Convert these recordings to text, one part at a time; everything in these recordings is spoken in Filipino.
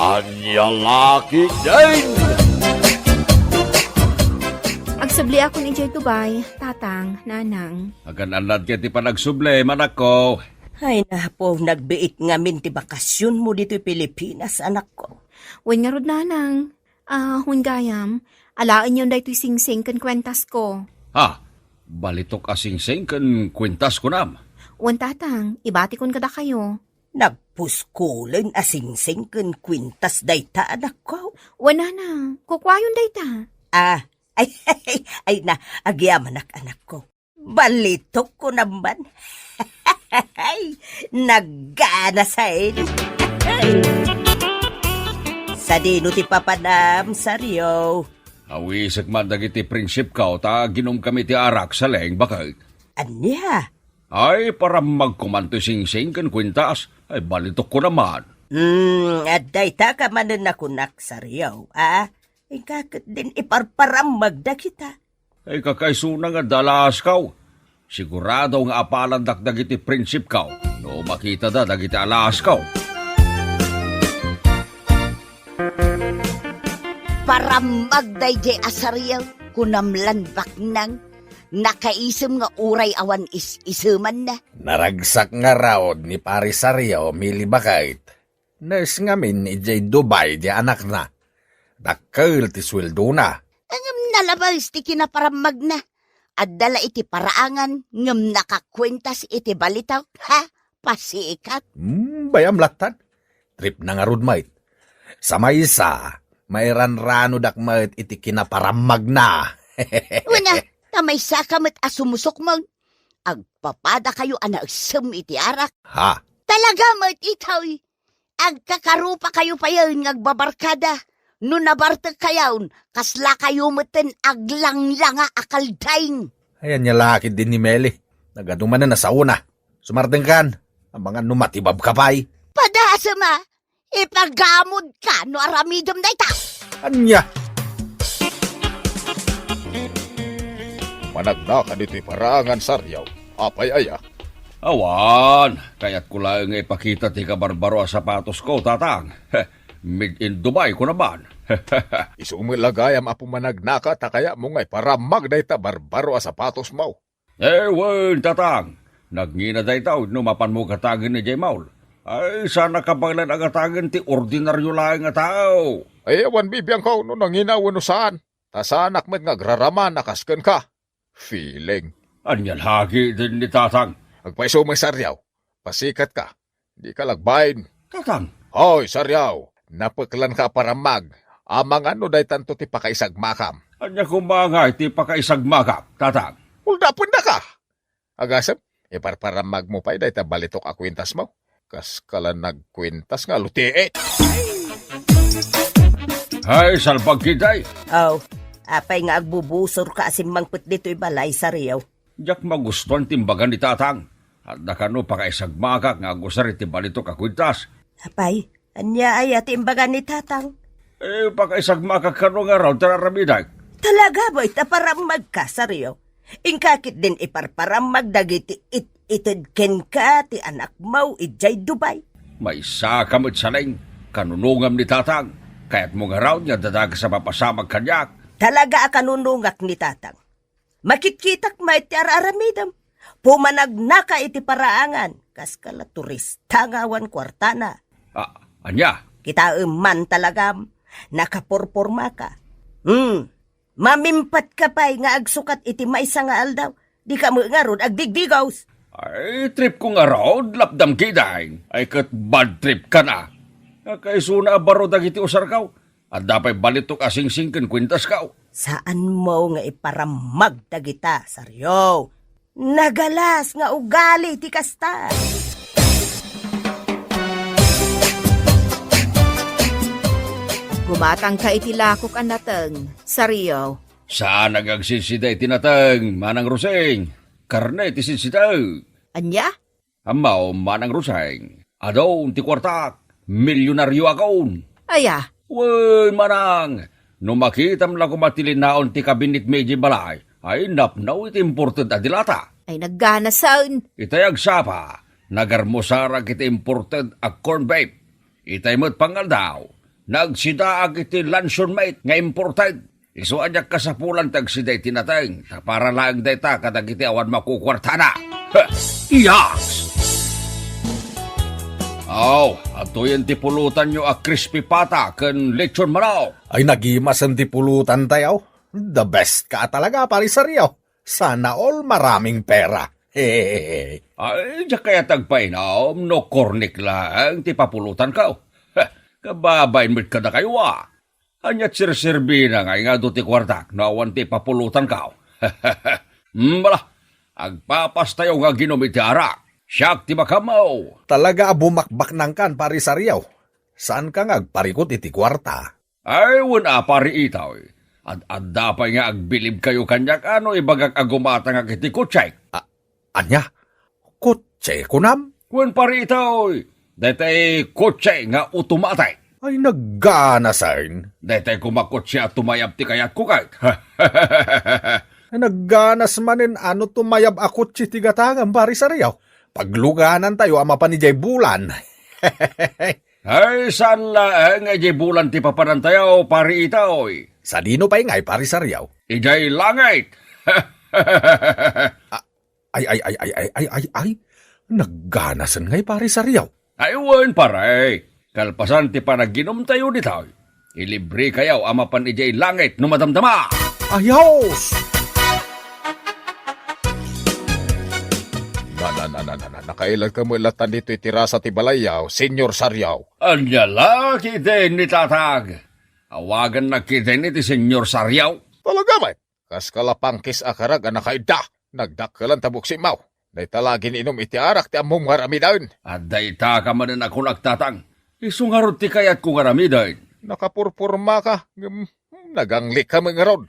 Anya laki din! Agsubli ako ni Jay Tubay, tatang, nanang. Agan-anad kaya ti panagsuble, manak ko. Ay na po, nagbiit nga min ti bakasyon mo dito Pilipinas, anak ko. Wen nga rod nanang. Hun gayam, alaan yun dahito sing-sing kan kwentas ko. Ha, balitok asing-sing kan kwintas ko nam. Wen tatang, ibati kon kada kayo. Nagpuskulen asing-sing ken kwintas dayta, anak ko. Wen nanang, kukwayon dayta. Ay na, agyaman anak ko. Balitok ko naman. Naggana sa Sa dino ti papanam, Saryo. Awisag man dagiti prinsip ka, ta ginom kami ti arak sa leng bakit. Anya? Ay, para magkumanto sing-sing kan kwintas, ay balitok ko naman. At dayta ka manan nakunak, Saryo, Ikakit din iparparam magda kita. Ay kakaisuna nga dalas kaw. Sigurado nga apalan dagiti prinsip kaw. No makita da dagiti alas kaw. Paramag day asaryaw, kunamlan baknang, nakaisem nga uray awan isuman na. Naragsak nga raod ni Parisaryo milibakait. Nes ngamin ijay Dubai di anak na. Dakkel ti sweldo na. Ngam nalabas ti kinaparamag na. At dala iti paraangan, ngam nakakwentas iti balitaw. Ha? Pasikat. Bayam latan. Trip na nga rod mait. Sa maysa, mayran-rano dakmait iti kinaparamag na. Una, tamay sakamat asumusok mo. Agpapada kayo anagsam iti arak. Ha? Talaga mat itaw. Agkakarupa kayo pa yun ngagbabarkada. No nabartag kayawn, kasla kayo maten aglang-langa akaldaing. Ayan niya laki din ni Meli. Nagaduman na sa una. Sumarteng kan. Ang mga numatibab kapay. Padasa ma, ipagamod ka no aramidom na ita. Anya? Managna ka dito'y parangan, Saryaw. Apay aya. Awan, kaya't ko lang ipakita ti kabarbaro sa sapatos ko, tatang. Made in Dubai ko naman. Isumilagayam apo managnaka ta kaya mo ngay para magdayta barbaro a sapatos mo. Wen, tatang. Nagngina day tao, numapan mo katagin ni Jay Maul. Ay, sana kabanglan agatagin ti ordinaryo lang nga tao. Ay, awan bibiyang ko no nanginawan no saan. Tasanak met nga graraman nakasken ka. Feeling. Anyal hagi din ni tatang. Agpaiso may Saryaw. Pasikat ka. Di ka lagbayin. Tatang. Hoy, Saryaw. Napaklan ka para mag. Amang ano day tanto ti pakaisagmakam. Anya kumangay ti pakaisagmagak, tatang. Uldapon na ka. Agasem, iparparamag mo pa day ta balitok a kwintas mo. Kas kala nagkwintas nga lutiit. Hay, salpag kitay. Apay nga agbubusor ka asimmangput dito'y balay, Saryaw. Diyak magustuhan timbagan ni tatang. At nakano pakaisagmagak nga gusar iti balitok a kwintas. Apay, anya ay atimbagan ni tatang. Pakaisagmagak kano nga raw tararamiday. Talaga ba itaparamag ka, Saryaw? Ingkakit din iparparamag dagiti itidken ka ti anak mo ijay Dubai. May sakamot saling kanunungam ni tatang. Kaya't mo nga raw niya dadag sa papasamag kanyak. Talaga akanunungak ni tatang. Makitkitak maiti araramidam. Pumanagnaka iti paraangan. Kas kala turista ngawan kwartana. Anya? Kita man talagam. Nakapurpurma ka. Mamimpat ka pa'y nga agsukat iti maisa nga aldaw. Di ka mo nga ron agdigdigaws. Ay, trip ko nga raw, lapdam kiday. Ay, kat bad trip ka na. Kaisuna baro dagiti usar kaw. At dapay balitok asing-sing kan kwintas kaw. Saan mo nga iparamag dagita, Saryo? Nagalas nga ugali ti kasta. Gumatang ka itilakok ang natang, Saryo. Saan nagagsisiday tinatang, manang ruseng? Karne ti sinsitaw. Anya? Amaw, manang ruseng. Adon ti kwartak, milyonaryo akon. Aya, Uy, manang, nung makitam lang kumatilinaon ti kabinit medyo balay, ay napnaw iti imported adilata. ay naggana saan. Itay agsapa, nagarmosara kita imported a corn babe. Itay mo't pangal daw, nagsidaag iti lanson mate nga imported. Isuan niya kasapulan tagsiday tinateng, para lang dayta kadag iti awan makukwartana. Iyaks! Atoy ti pulutan nyo a crispy pata ken lechon manaw. Ay nagimasan ti pulutan tayo. The best ka talaga, Parisaryaw. Sana all maraming pera. Hehehe. Ay, diya kaya tagpainom, no kornik lang, ti papulutan ka. Kababain mo't ka na kayo Anyat sirserbi na nga do ti kwartak, no awan ti papulutan ka. Bala, agpapastayo nga ginumit ti arak. Siyak ti makamaw. Talaga bumakbak ng kan, Parisaryaw. Saan ka nga agparikot iti kwarta? Ay, wala pari itaw. At dapay nga agbilib kayo kanyak ano ibagak agumata nga kiti kutsay. Anya? Kutse kunam? Kung pari itaw, detay kutsay nga utumatay. Ay naggana sain. Detay kumakutsi at tumayab ti kayat kukay. Ay nagganas manin ano tumayab ako tigatangan, Parisaryaw. Pagluganan tayo ama pa ni Jay Bulan. Ay, saan lang nga bulan ti papanantayaw pari itaw. Sa dino pa ingay, Parisaryaw. Ijay langit. Ay. Nagganasan ngay, Parisaryaw. Aywan paray. Kalpasan ti panaginom tayo ditaw. Ilibre kayaw ama pan ijay langit no madamdama. Ayos! Nakailan ka mo ilatan dito itirasa ti balayaw, Senyor Saryaw. Anya laki din ni tatag. Awagan na kita ni ti Senyor Saryaw. Talaga may? Kas kalapangkis akarag anakaida. Nagdakalan tabuk si Mau. Day talagin inom iti arak ti among maramidaon. At dayta ka manin ako nagtatang. Isungarot ti kayat ko garamidaon. Nakapurpurma ka. Naganglik ka mga ron.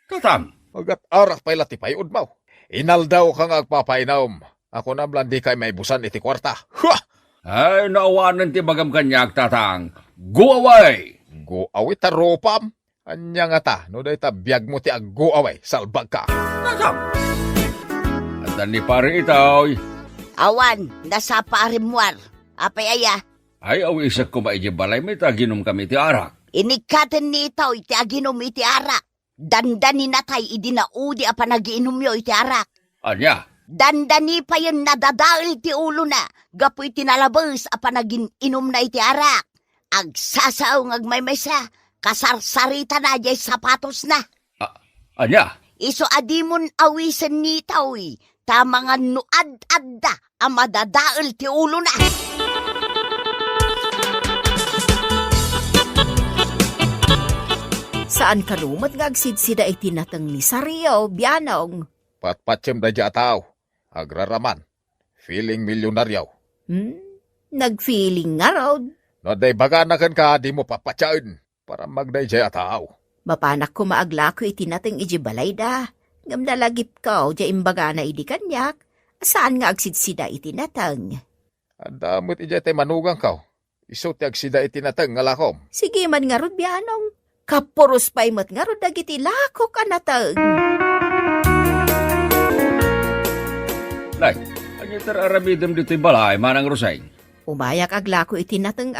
Tatang. Agat arak pa'y latipayod Mau. Inaldaw kang agpapainom. Ako na blandi kay may busan iti kwarta. Hua! Ay, naawanan ti bagam kanya tatang. Go away! Go away taropam. Anya nga ta, no day ta biyag mo ti go away, salbag ka. Tatang! At ni pare itaw. Awan, nasa parimwar. Apay aya, Ay, awisak ko ba balay may taginom kami ti arak. inikatan ni itaw iti aginom iti arak. Dandani natay idinaudi a panagiinom yo iti arak. Anya? Dandani pa yun nadadail ti ulo na. Gapoy tinalabas a panagiinom na iti arak. Agsasaw ngagmaymaysa. Kasarsarita na jay sapatos na. Anya? Iso adimon awisan ni tawi. Tama nga nuad-adda a madadail ti ulo na. Saan kalumat nga agsidsida iti natang ni Saryaw, biyanong? Patpatsem da dya tao. Agraraman. Feeling milyonaryaw. Nag-feeling nga raw. No day baganakan ka, di mo papatsain. Para magday dya tao. Mapanak ko maagla ko iti natang ijibalay da. Ngamdalagip ka o dya imbaga na idi kanyak. Saan nga agsidsida iti natang? Adamot ija tay manugang ka. Iso ti agsida itinatang ngalakom. Sige man nga rod, biyanong. Kapuros pa'y mat nga rod dagiti lako ka natang. Nay, anya tararamidam dito'y balay, manang Rosay. Umayak agla ko iti natang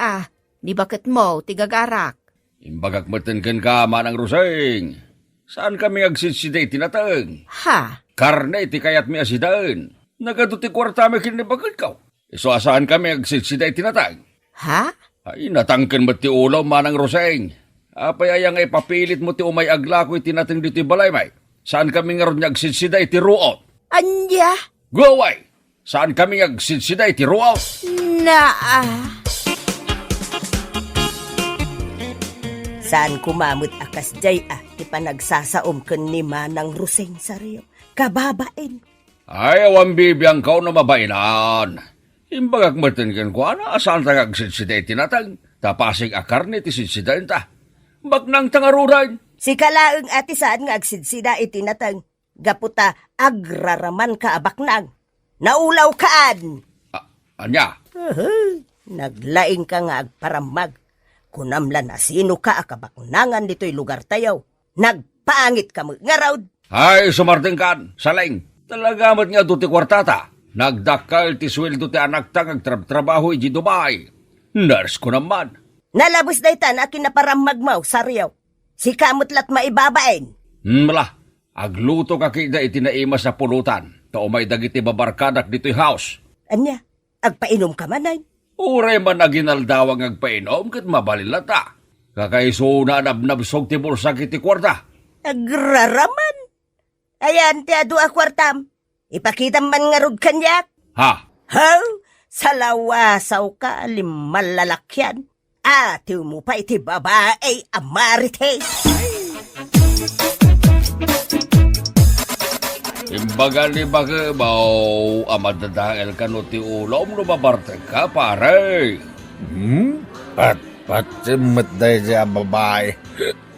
Ni bakit mo, tigagarak. Imbagak matenken ka, manang Rosay. Saan kami agsitsida itinatang? Ha? Karne iti kayat mi asidaan. Nagaduti kwarta mi kinibagat ka. Iso asaan kami agsitsida itinatang? Ha? Ay, natangken mo ti ulaw, manang Rosay. Apay ayang ay papilit mo ti umay agla ko itinating dito'y balay may. Saan kami nga ron nagsidsida iti ruot? Anya? Go away! Saan kami nagsidsida iti ruot? Saan kumamot akas jay ti panagsasaom ken ni Manang Ruseng Saryo. Kababain. Ay, awan bibiyang kao na mabainan. Imbagak matingan ko, saan ta nagsidsida itinatang? Tapasig akar ni ti sidsida ta. Baknang tangaruran. Si kalaeng ati saan nga agsidsida itinatang. Gaputa agraraman ka abaknang. Naulaw kaan. Anya? Naglaing ka nga agparamag. Kunamlan na sino ka akabaknangan dito'y lugar tayaw. Nagpaangit ka mo nga raud. Ay, sumarting kan, saling. Talagamat nga do ti kwartata. Nagdakal ti sweldo ti anak ta ngagtrabaho iji Dubai. Nurse ko naman. Nalabos na ita na kinaparamagmaw, Saryaw. Si kamot lat maibabain. Mala, agluto ka kida itinaima sa pulutan. Tao may dagiti babarkadak dito'y house. Anya, agpainom ka manay. Uray man na ginaldawang agpainom kat mabalilata. Kakaiso na nabnabsog ti bulsa kiti kwarta. Agraraman. Ayan, ti adu a kwartam. Ipakita man nga rod kanyak. Ha? Haw, salawasaw ka, limalalakyan. Atiw mo pa iti babae, amarites. Imbaga ni Bagabaw, amadadangel ka no ti ulom lumabarte ka, pare. Pat-simot day siya babae.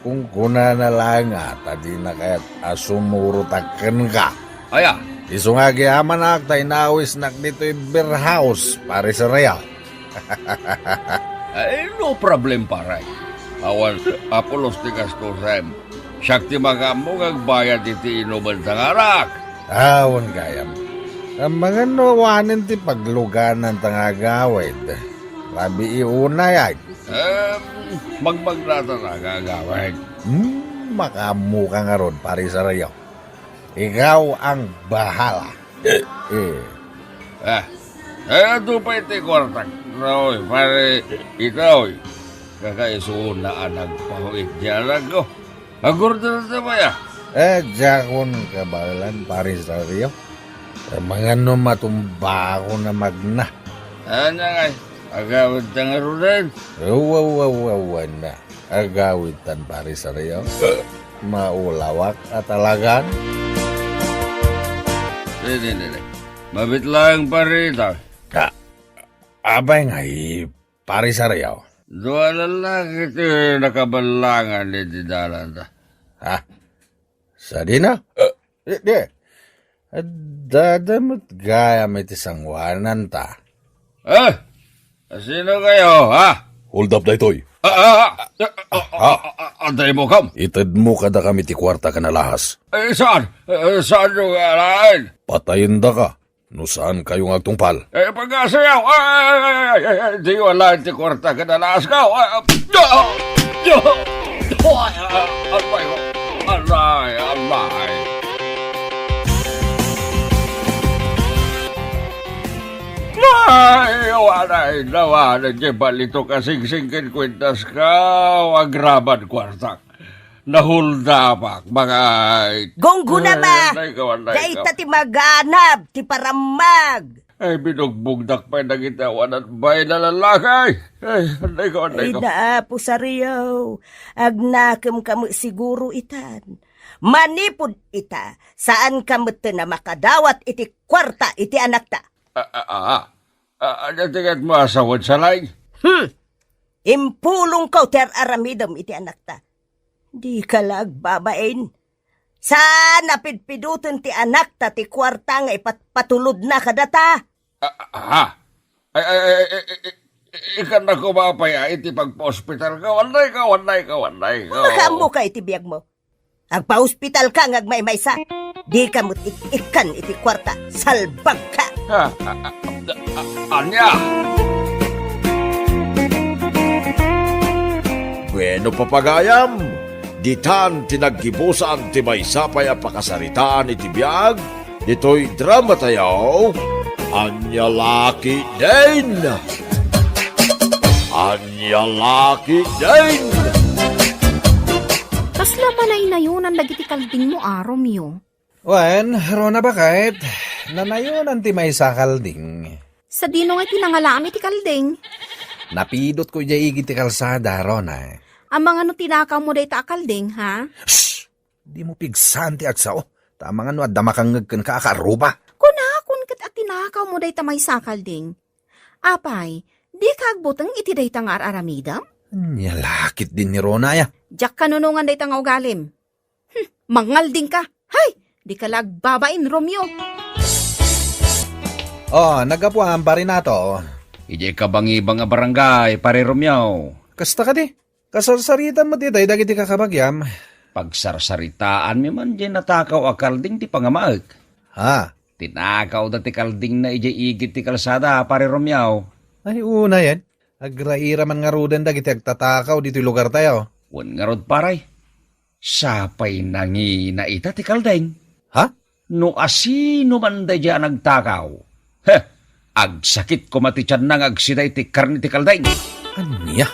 Kung kuna na lang tadi na kaya't asumurutakan ka. Aya, Iso nga giyaman tayo nawis nak dito'y beer house, pare sa Real. no problem, pare. Awan, apulos ti kastusem. Siyak ti magamong agbayad iti inuman tangarak. Awan gayam. Ang mga nawanin ti pagluganan tangagawid. Labi iuna yan. Magmaglata na gagawin. Makamu ka nga ron, pare sa Real. Ikaw ang bahala. Ito pa iti kwartak. No, pare, ikaw, kakaisuon na anag pahuit niya anak ko. Agurdo na ba ya? Jakon kabalan, pare sa Real. Mga matumba ako na magna. Ano nga, agawid na nga rin. Wawawawan na. Agawitan, pare sa Real. Maulawak at talagan. Hindi. Mabit lang pare ito. Abay nga, pare sa Real. Dua lalaki ito nakabalangan ni Didalan ta. Ha? Sa di na? Di. Dadamot gaya may tisangwanan ta. Sino kayo, ha? Hold up na ito'y. Antay mo kam? Itad mo kada kami ti kwarta ka na lahas. Saan? Saan yung alain? Patayin da ka. No saan kayong agtungpal? Pag-asayaw! Di wala ti kwarta ka na laas ka! Alay! Ay, nawanan di balito kasing-singkin kwintas ka, agraban kwartak. Nahuldapak, mga... Gongguna ba? Anday Dahil ka. ti maganab, ti paramag. Ay, binugbugdak pa na gitawan at bay na lalakay. Ay, anday ka. Ay naapo sa Riyaw, agnakam kamo siguro itan. Manipod ita, saan kamo na makadawat iti kwarta iti anak ta. Ano tingin mo asawad sa lay? Impulong ko ter aramidam iti anak ta. Di ka lagbabain. Saan napidpidutin ti anak ta ti kwarta nga ipatulod na kadata. Ikan na kumapaya iti pagpa-hospital ka. Wanday ka. Makamo ka iti biyag mo. Agpa-hospital ka ngagmay-maysa. Di ka mo't ikan iti kwarta. Salbag ka. Anya? Bueno papagayam, ditan tinaggibusan ti may sapay a pakasaritaan iti biyag, dito'y drama tayaw, Anya Laki din! Anya Laki din! Kasla manay na yun ang lagi ti kalding mo, Romeo. Wen, Rona ba kahit? Nanayon ang timay sa kalding. Sa dino nga tinangalami ti kalding. Napidot ko dya igi ti kalsada, Rona. Ang mga no tinakaw mo day ta kalding, ha? Shhh! Di mo pigsan ti agsao. Tama nga no, at damakangag kan ka akaruba. Kunakon kat at tinakaw mo day ta may sakalding. Apay, di kagbutang iti day ta nga aramidam? Nyalakit din ni Rona ya. Diyak kanunungan day ta nga ugalim. Mangalding ka. Hay! Di ka lagbabain, Romeo. Oh, nagapuan pa rin nato. Ije ka bang ibang barangay, pare Romeo? Kasta ka di. Kasarsaritan mo di tayo dagiti kakabagyam. Pagsarsaritaan mi man di natakaw a kalding ti pangamaag. Ha? Tinakaw da ti kalding na ije igit ti kalsada, pare Romeo. Ay, una yan. Agraira man nga rudan dagiti agtatakaw dito lugar tayo. Wan nga rod paray. Sapay nangi na ita ti kaldeng. Ha? No asino man da dyan nagtakaw. Heh, agsakit ko mati tiyan nang agsiday ti karni ti kaldeng. Anya?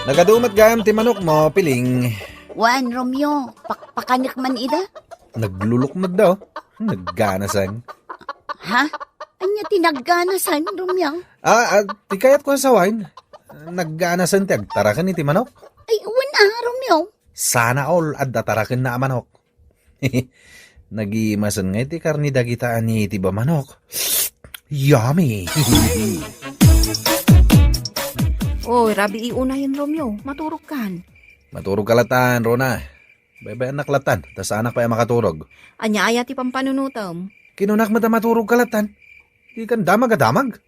Nagadumat gayam ti manok mo, piling. Wan, Romeo, pakpakanyak man ida? Naglulukmad daw. Nagganasan. Ha? Anya tinagganasan, Romeo? Ti kayat ko sa wine. Nagganasan ti agtarakan iti manok. Ay, wan Romeo. Sana all addatarakan na manok. Nagimasan nga iti karni dagitaan ni iti ba manok. Yummy! Oy, rabi iunahin, Romeo. Maturog kan. Maturog kalatan, Rona. Bye-bye anak latan. Tas anak pa yung makaturog. Anya aya ti pampanunutom. Kinunak mo maturog kalatan. Di kan damag-adamag.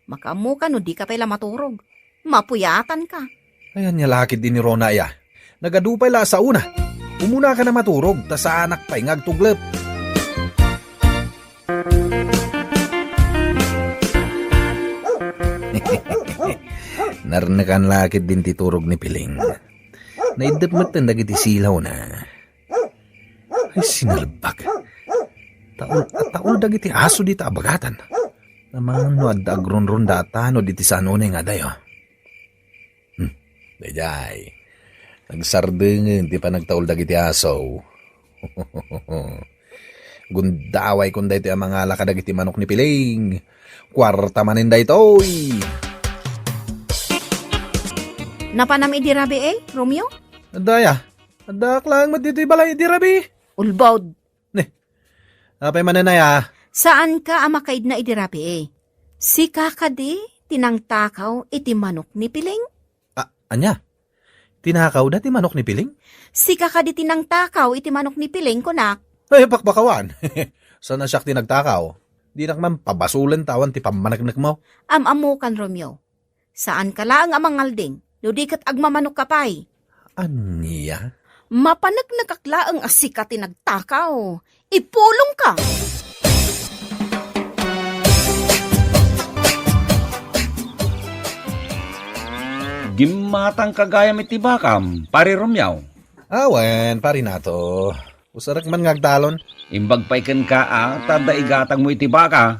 Makamu ka no di ka pala maturog. Mapuyatan ka. Ayan niya lakid din ni Rona ya. Nagadupay la sa una. Umuna ka na maturog. Tas sa anak pa yung agtuglep. Narnakan lakid din titurog ni Piling. Naidapmatan dagiti silaw na. Ay sinalbag. Taol dagiti aso dita abagatan. Naman no adda agronron data no diti sanone nga dayo. Dayay. Nagsardengin ti pa nagtaol dagiti aso. Gundaway kun dayto ang mga laka dagiti manok ni Piling. Kwarta manin daytoy. Napanam idirabi Romeo? Adaya. Adak lang matitoy balay idirabi. Ulbawd. Apay mananaya. Saan ka amakaid na idirabi Si kakadi, tinangtakaw iti manok ni Piling. Anya? Tinakaw na ti manok ni Piling? Si kakadi tinangtakaw iti manok ni Piling kunak. Ay, pakbakawan. Sana siya tinagtakaw? Di nakman pabasulan tawan ti pamanagnak mo. Amamo kan Romeo. Saan ka lang amangalding? No di kat agmamanok kapay. Anya? Mapanag nagakla ang asika tinagtakaw. Ipulong ka. Gimatang kagayam iti bakam, pari Romeo. Awen, pari nato. Usarak man ngagtalon. Imbag paiken ka tada igatang mo iti baka.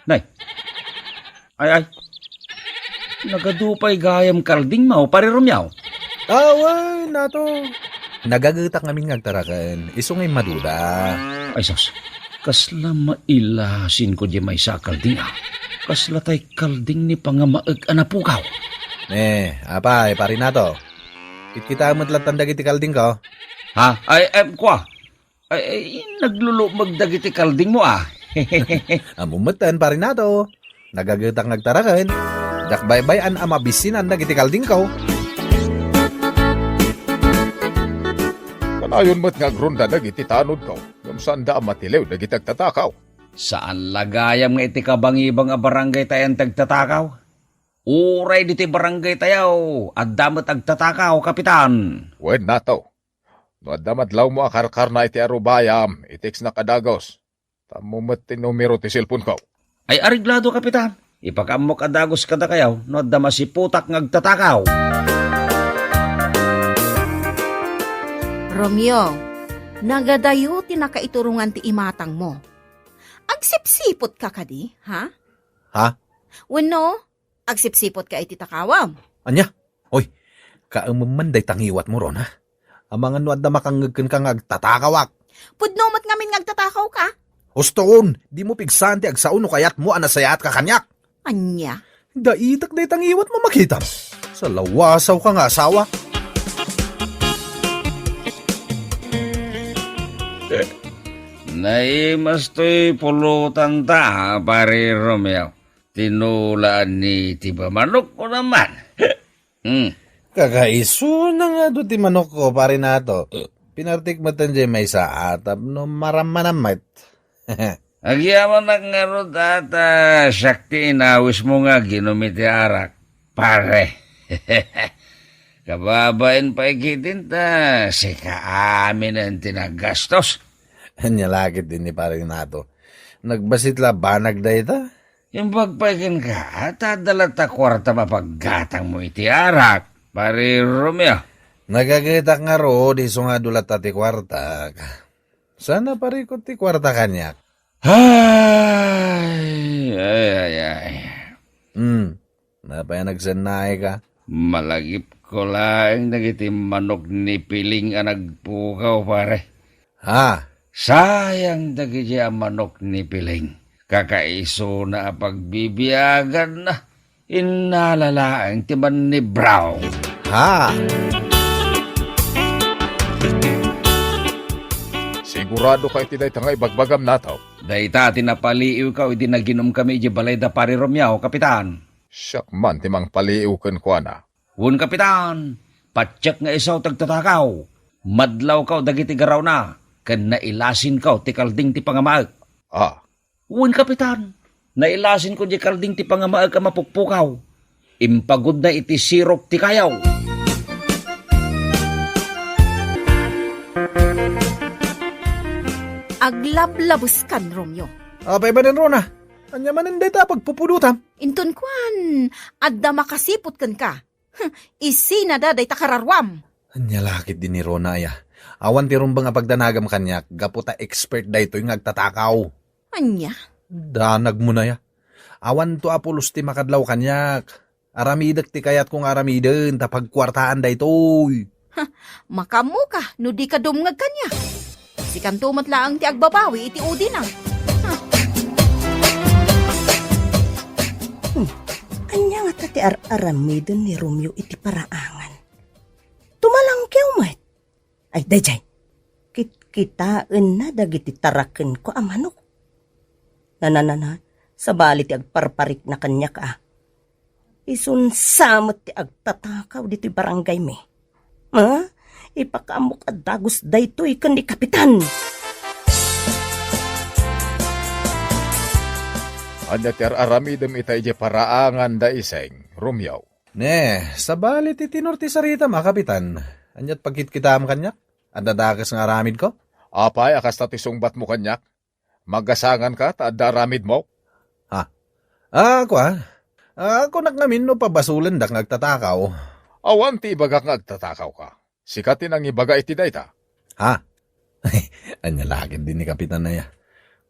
Nay. Ay. Nagadupay gayam kalding mo, pari Romeo. Awen, nato. Nagagutak ngamin ngagtarakan. Isungay maduda. Ay sos, kasla mailasin ko di may sa kalding Kasla tay kalding ni pangamaeg anapukaw. Apay, pari nato. Kita matlat tanda kiti kalding ko. Ha? Kwa. Naglulumag dagiti kalding mo Amumatan, pari nato. Nagagutak ngagtarakan. Dakbay-bayan amabisinan na kiti kalding ko. Kanayon mo't nga grunda dagiti tanod ko. Yung saan da matilew dagiti agtatakaw. Saan lagayam nga iti kabangibang a barangay tayan tagtatakaw? Uray diti barangay tayaw, at damat agtatakaw, kapitan. Wen nato. No adamadlaw mo akarkar na iti arubayam, itiks na kadagos. Tamumat ti numero ti cellphone ko. Ay ariglado, kapitan. Ipakamok adagos kada kayaw, no adama si putak ngagtatakaw. Romeo, nagadayo tinakaiturungan ti imatang mo. Agsipsipot ka kadi, ha? Ha? Wano, agsipsipot ka iti takawam. Anya? Oy, kaamamanday tangiwat mo ron, ha? Ang mga nuad na makangagkan kang agtatakawak. Pudnomat ngamin ngagtatakaw ka? Hustoon, di mo pigsan ti agsaon no kayat mo anasayat ka kanyak. Anya? Daitak day tangiwat mo makita. Sa lawasaw ka nga asawa. Naimas to'y pulutan ta, pare Romeo. Tinulaan ni Tiba Manok ko naman. Kakaiso na nga do ti manok ko, pare nato. Pinartik mo tanjay may sa atap no maramanamit. Agyaman na nga ro data, sakti inawis mo nga ginumiti arak. Pare. Kababain pa ikitin ta, si kaamin ang tinagastos. Anya lakit din ni pare nato. Nagbasit la banag da ita? Yung pagpaikin ka, tadala ta kwarta mapaggatang mo iti arak, pare Romeo. Nagagita nga ro, di so nga dulat ti kwarta. Sana parikot ti kwarta kanyak. Ay. Napaya nagsanay ka. Malagip ko lang nagiti manok ni Piling ang nagpukaw, pare. Ha? Sayang dagiti ang manok ni Piling. Kakaiso na pagbibiyagan na. Inalalaang timan ni Brown. Ha? Sigurado ka iti dayta nga ibagbagam nataw. Dayta tinapaliiw ka, hindi naginom kami iti balay da pare Romeo, kapitan. Siyak man timang paliiw ken ko na. Hun, kapitan, patsak nga isaw tagtatakaw. Madlaw ka dagiti garaw na, ken nailasin ka ti kalding ti pangamaag. Ah, Hun, kapitan, nailasin ko di kalding ti pangamaag ka mapukpukaw. Impagod na iti sirok ti kayaw. Aglablabos kan, Romeo. Apay ba din ron Anya man hindi ta pagpupudutam. Inton kwan, adda makasipot kan ka. Isi na daday takararwam. Anya lakit din ni Rona ya. Awan ti rumbang pagdanagam kanyak, gaputa expert da ito yung agtatakaw. Anya? Danag mo na ya. Awan to apulos ti makadlaw kanyak. Aramidak ti kayat kong aramiden, tapag kwartaan da ito'y. Makamu ka, no di ka dumngag kanya. Si kantumat laang ti agbabawi, iti udi na. Anya nga tati aramidon ni Romeo iti paraangan. Tumalangkew met. Ay, dayjay. Kitaan na dagiti taraken ko amanok. Nananana, sa balit ti agparparik na kanya ka. Isunsamot ti agtatakaw dito'y barangay me. Ha? Ipakamok at dagos daytoy kan ni kapitan. anya ti aramidem itay iti paraangan da iseng, Romeo. Ne, sa balit itinor ti sarita kapitan. Anyat pagkit kita kanyak? Adadakas nga aramid ko? Apay, akas ta ti sungbat mo kanyak. Magasangan ka, ta adda aramid mo. Ako naknamin no pabasulan dak nagtatakaw. Awan ti ibagak nga agtatakaw ka. Sikatin ang ibaga iti dayta. Ha? Anya lakit din ni kapitan na ya.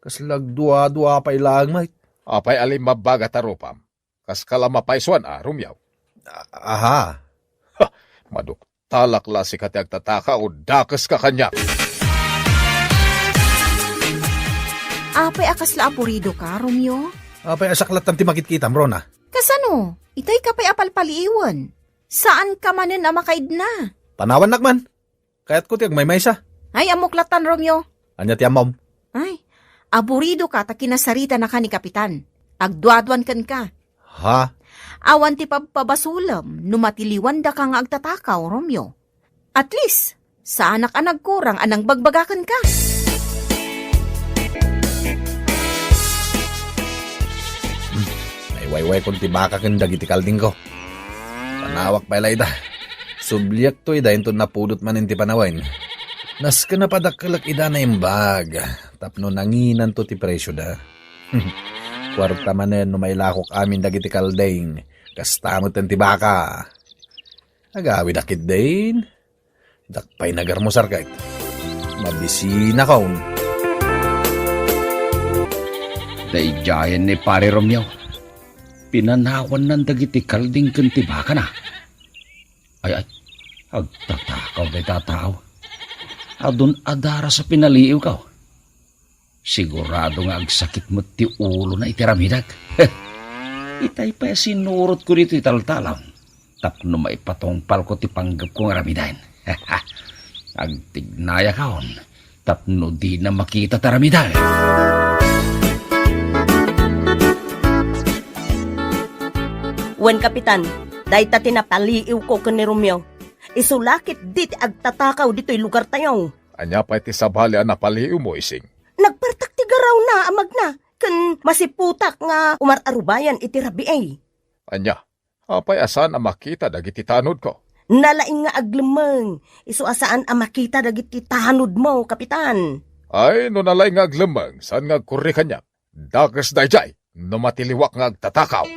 Kaslag dua-dua pa ilang mait. Apay alim mabaga tarupam. Kas kalamapaysuan Romeo. Aha. Maduk talakla sikati agtatakaw, dakas ka kanyak. Apay akas la apurido ka, Romeo? Apay asaklat ti makitkitam, Rona. Kasano? Itay ka pa'y apalpaliiwan. Saan ka manin na makaid na? Panawan nakman. Kaya't ko tiyag may maysa. Ay, amuklatan, Romeo. Anya ti amom. Ay, aburido ka ta kinasarita na ka ni kapitan. Agduadwan kan ka. Ha? Awan ti pagpabasulam, numatiliwan da ka nga agtatakaw, Romeo. At least, sa anak-anak kurang anang bagbagakan ka. Wayway kung tibaka kang dagiti kalding ko. Panawak pa ilayda. Subliak to'y dahin to napudot man ti panawain. Nas ka na padakkalak ida na imbag. Tapno nanginan to ti presyo da. Kwarta manen no may lakok amin dagiti kalding. Kastamot ang tibaka. Agawi dakit din. Dakpay nagarmusar kahit. Mabisina kaun. Dayjayan ni pare Romeo. Pinanawan ng dagiti kalding kentibaka na. Ay, agtatakaw day tatao. Adun adara sa pinaliiw ka. Sigurado nga agsakit mo ti ulo na itiramidag. Itay pa sinurot ko dito italtalang. Tapno maipatongpal ko ti panggap kong aramidain. Agtignaya kaon. Tapno di na makita taramidain. Wen kapitan, dayta tinapaliiw ko kan ni Romeo. Isulakit dit agtatakaw dito'y lugar tayo. Anya pa iti sabali na paliw mo ising. Nagpartak ti garaw na amag na. Kan masiputak nga umararubayan iti rabi ay. Anya, apay asan ang makita dagiti tanod ko. Nalaing nga aglemeng. Isu asaan ang makita dagiti tahanod mo, kapitan. Ay, no nalay nga aglemang, saan nga kuri kanyak. Dakas dayjay, no matiliwak nga agtatakaw.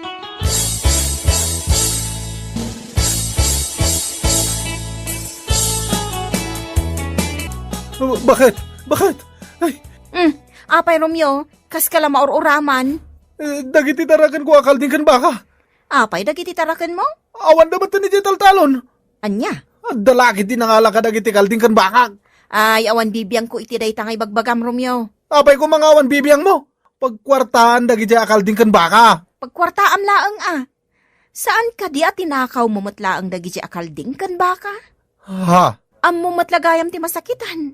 Bakit? Bakit? Ay, Apay Romeo, kas kala maururaman. dagiti tarakan ko akal din kan baka. Apay dagiti taraken mo? Awan na ba't ni taltalon? Anya? Dalaki din ang alaka dagiti kalding kan baka. Ay, awan bibiyang ko iti day tangay bagbagam Romeo. Apay ko mga awan bibiyang mo. Pagkwartaan dagiti akal din kan baka. Pagkwartaam laang Saan ka di at tinakaw mo matlaang dagiti akalding kan baka? Ha? Ammo matlagayam ti masakitan.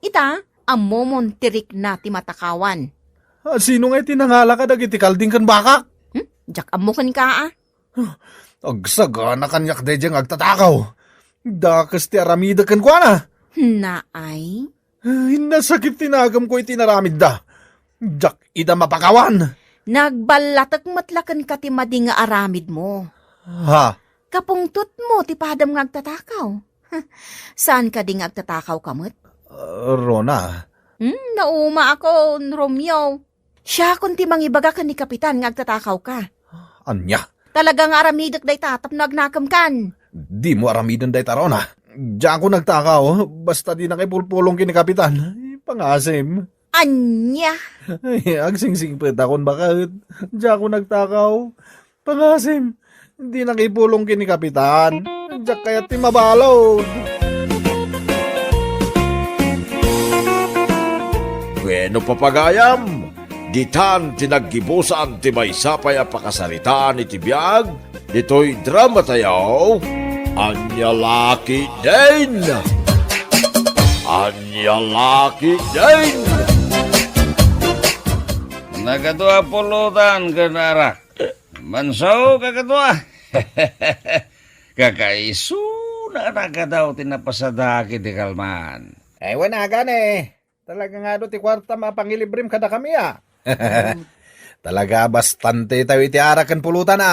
Ita, ammo mon tirik na ti matakawan. Sino nga tinangala ka dagiti kalding kan baka? Jak ammo kan ka Agsagana kanyak de diyang agtatakaw. Dakas ti aramida kan kwa na. Naay? Nasakit tinagam ko itinaramid da. Jak ida mapakawan. Nagbalatak matlakan ka ti madi nga aramid mo. Ha? Kapungtot mo ti padam nga agtatakaw. Saan ka di nga agtatakaw kamot? Rona. Nauma ako, Romeo. Siya kun ti mangibaga ka ni Kapitan nga agtatakaw ka. Anya? Talagang aramidak day tatap na agnakam kan. Di mo aramidan day tarona. Diyan ko nagtakaw. Basta di nakipulpulong kini Kapitan. Pangasim. Anya? Ay, agsingsing pa takon bakit? Diyan ko nagtakaw. Pangasim. Di nakipulong kini Kapitan. Diyan kaya ti mabalod. Bueno papagayam, ditan tinaggibusan ti maysapay a pakasaritaan iti biag, dito'y drama tayaw, Anya Laki Din! Anya Laki Din! Nagatua pulutan kanarak. Mansaw kagatua. Kakaisu na nagadaw tinapasadaki di kalman. Ay, wanagan eh. Talaga nga do ti kwarta mapangilibrim kada kami Talaga bastante tayo iti arakan pulutan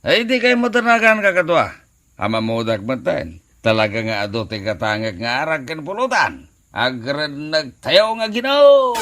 Ay di kayo matanagan kagatua. Ama modak matan. Talaga nga ado ti katangag nga arag kan pulutan. Agran nagtayaw nga ginaw.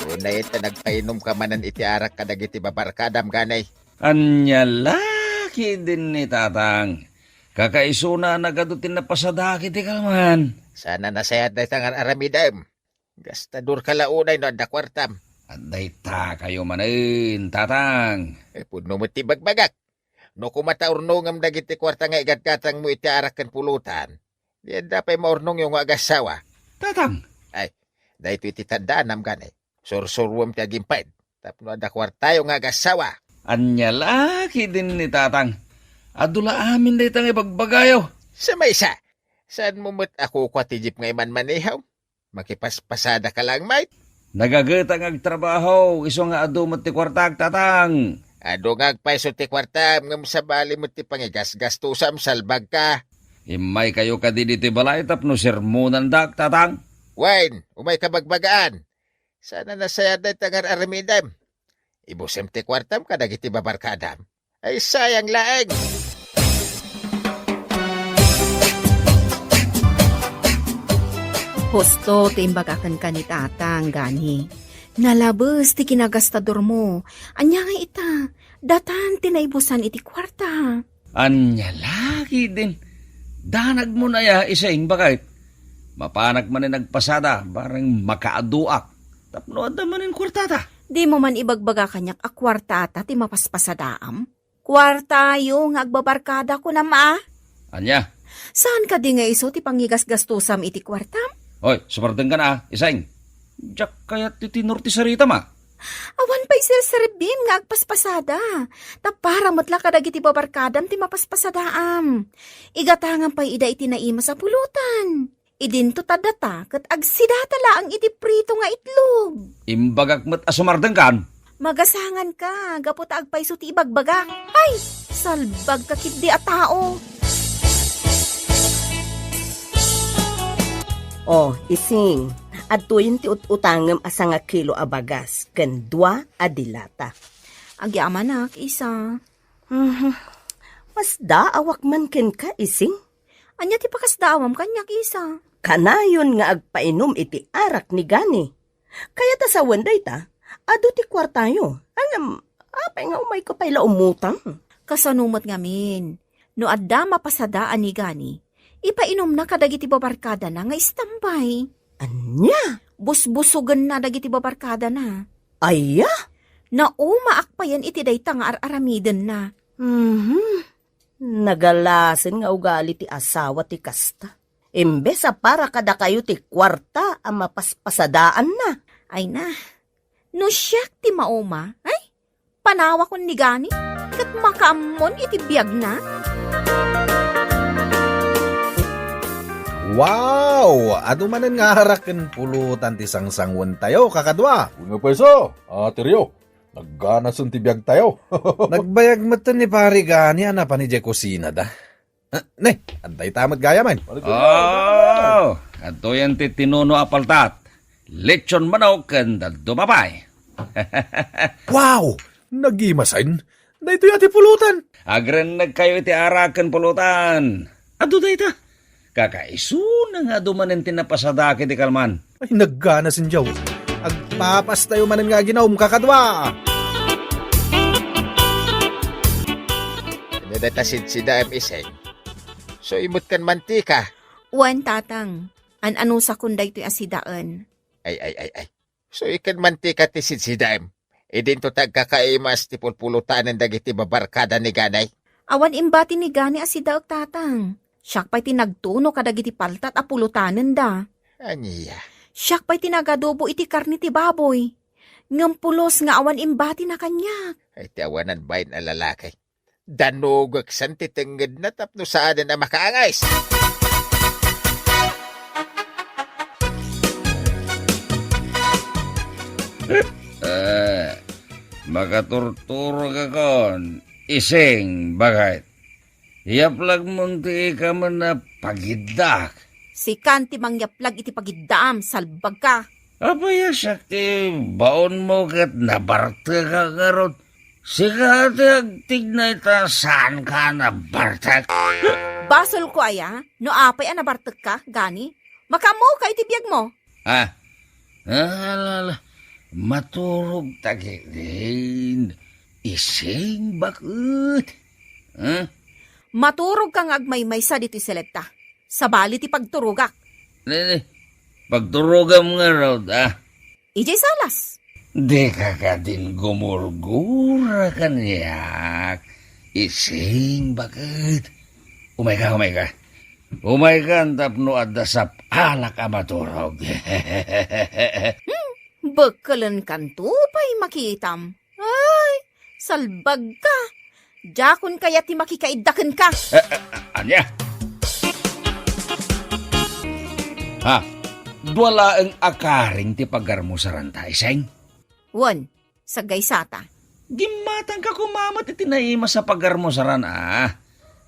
Una ito nagpainom ka manan iti arak kadagiti babarkadam ganay. Anya laki din ni tatang. Kakaisuna nagadutin na pasadaki ti kalman. Sana nasayat na itangar aramidam. Gastador kalaunay no anda kwartam. Aday ta kayo manin, tatang. Puno mo ti bagbagak. No kumataurnong dagiti kwarta nga igat-katang mo iti arak kan pulutan. Diyan dapay maurnong yung agasawa. Tatang. Dahil iti tandaan am ganay. Sursurwam ti agimpad. Tapno anda kwarta yung agasawa. Anya laki din ni tatang. Adula amin day tang ibagbagayo. Sa may isa. Saan mo mo't ako kwa ti jeep ngay man manihaw? Makipaspasada ka lang, mate. Nagagatang agtrabaho, iso nga adu mo ti kwartag tatang. Ado nga agpaiso ti kwartam ngam sa bali mo ti pangigas-gastusam salbag ka. Imay kayo ka din iti balay tapno sermonan dak tatang. Wine, umay kabagbagaan. Sana nasayad na tangar aramidam. Ibusem ti kwartam kadagiti babarkadam. Ay sayang laeng. Husto ti imbagakan ka ni tatang gani. Nalabas ti kinagastador mo. Anya nga ita, datan tinaibusan iti kwarta. Anya laki din. Danag mo na ya isaing bakit. Mapanak man nagpasada, barang makaaduak. Tapno adda manin kwartata. Di mo man ibagbaga kanyak a kwartata ti mapaspasadaam. Kwarta yung agbabarkada ko na Anya? Saan ka di nga iso ti pangigas-gastusam iti kwartam? Hoy, sumarteng ka na, isaing. Diyak kaya titinor ti sarita ma. Awan pa isir-sirbim nga agpaspasada. Tapara matla kadag iti babarkadam ti mapaspasadaam. Igatangan pa ida iti naima sa pulutan. Idinto tadata kat agsidata laang iti prito nga itlog. Imbagak mat asumarteng kan. Magasangan ka, gapot agpaiso ti ibagbaga. Ay, salbag kakit di a tao. Oh, ising. At tuyin ti utangam asa nga kilo abagas. Ken 2 a dilata. Agyamanak, isa. Mas da awak man ken ka ising. Anya ti pakasdaawam kanyak, isa. Kanayon nga agpainom iti arak ni gani. Kaya ta sa wenday ta, ado ti kwartayo. Apay nga umay ka pala umutang. Kasanumot ngamin, no adda mapasadaan ni gani, ipainom na kadagiti babarkada na nga istambay. Anya? Busbusugan na dagiti babarkada na. Aya? Naumaak pa yan iti dayta nga aramiden na. Nagalasin nga ugali ti asawa ti kasta. Imbes sa para kada kayo ti kwarta ang mapaspasadaan na. Ay na, no siyak ti mauma, ay, panawa ko ni gani, kat makaamon iti biyag na. Wow! Ado manen nga haraken pulutan ti sangsangwan tayo, kakadwa. Nga pweso, Tiryo, nagganasun ti biyag tayo. Nagbayag matan ni pari gani, ana pa ni Jay kusina da. Ne, antay tamat gaya man. Oh, ato yan ti tinuno apaltat. Lechon manok ken dumabay. Wow! Nagimasin. Dahito yati pulutan. Agren nagkayo iti araken pulutan. Ado dayta. Kakaiso na nga dumanen tinapasadaki ti kalman. Ay, naggana sin Diyaw. Agpapas tayo manen nga ginawm, kakadwa. Nadatasid si Daem Iseng. So imot kan mantika. Wan tatang, ano sa kunday to'y asidaan. Ay. So ikan mantika ti si Daem. Idin to tagkakaimas ti pulpulutan ng dagiti babarkada ni ganay. Awan imbati ni gani asidaog tatang. Siyak pa'y tinagtuno kadagiti paltat a pulutanen da. Aniya. Siyak pa'y tinagadobo iti karni ti baboy. Ngampulos nga awan imbati na kanyak. Ay tiawanan bayin ang lalaki. Danugag san titinggid na tapno saan na makaangais. Makaturturo ka kon. Ising, bakit? Yaplag munti ka man na pagidak. Si kanti mangyaplag iti pagiddaam, salbag ka. Apaya sakti, baon mo kat nabarte ka karot. Sikati agtignay ta saan ka nabarte. Basol ko aya, no apay anabartag ka, gani? Makamo ka iti biyag mo. Alala, maturog tagin. Ising bakit? Maturog kang agmaymay sa dito selekta. Sabali ti pagturugak. Pagturugam nga raw, Ijay salas. Di ka din gumurgura kanyak. Ising bakit? Umay ka. Umay ka ang tapno at dasap alak a maturog. Bakalan kanto pa'y makitam. Ay, salbag ka. Jakon kaya ti makikaidakan ka. Anya? Dwala ang akaring ti pagarmusaran ta, iseng? Wan, sagay sata. Gimatang ka kumamat iti naima sa pagarmusaran,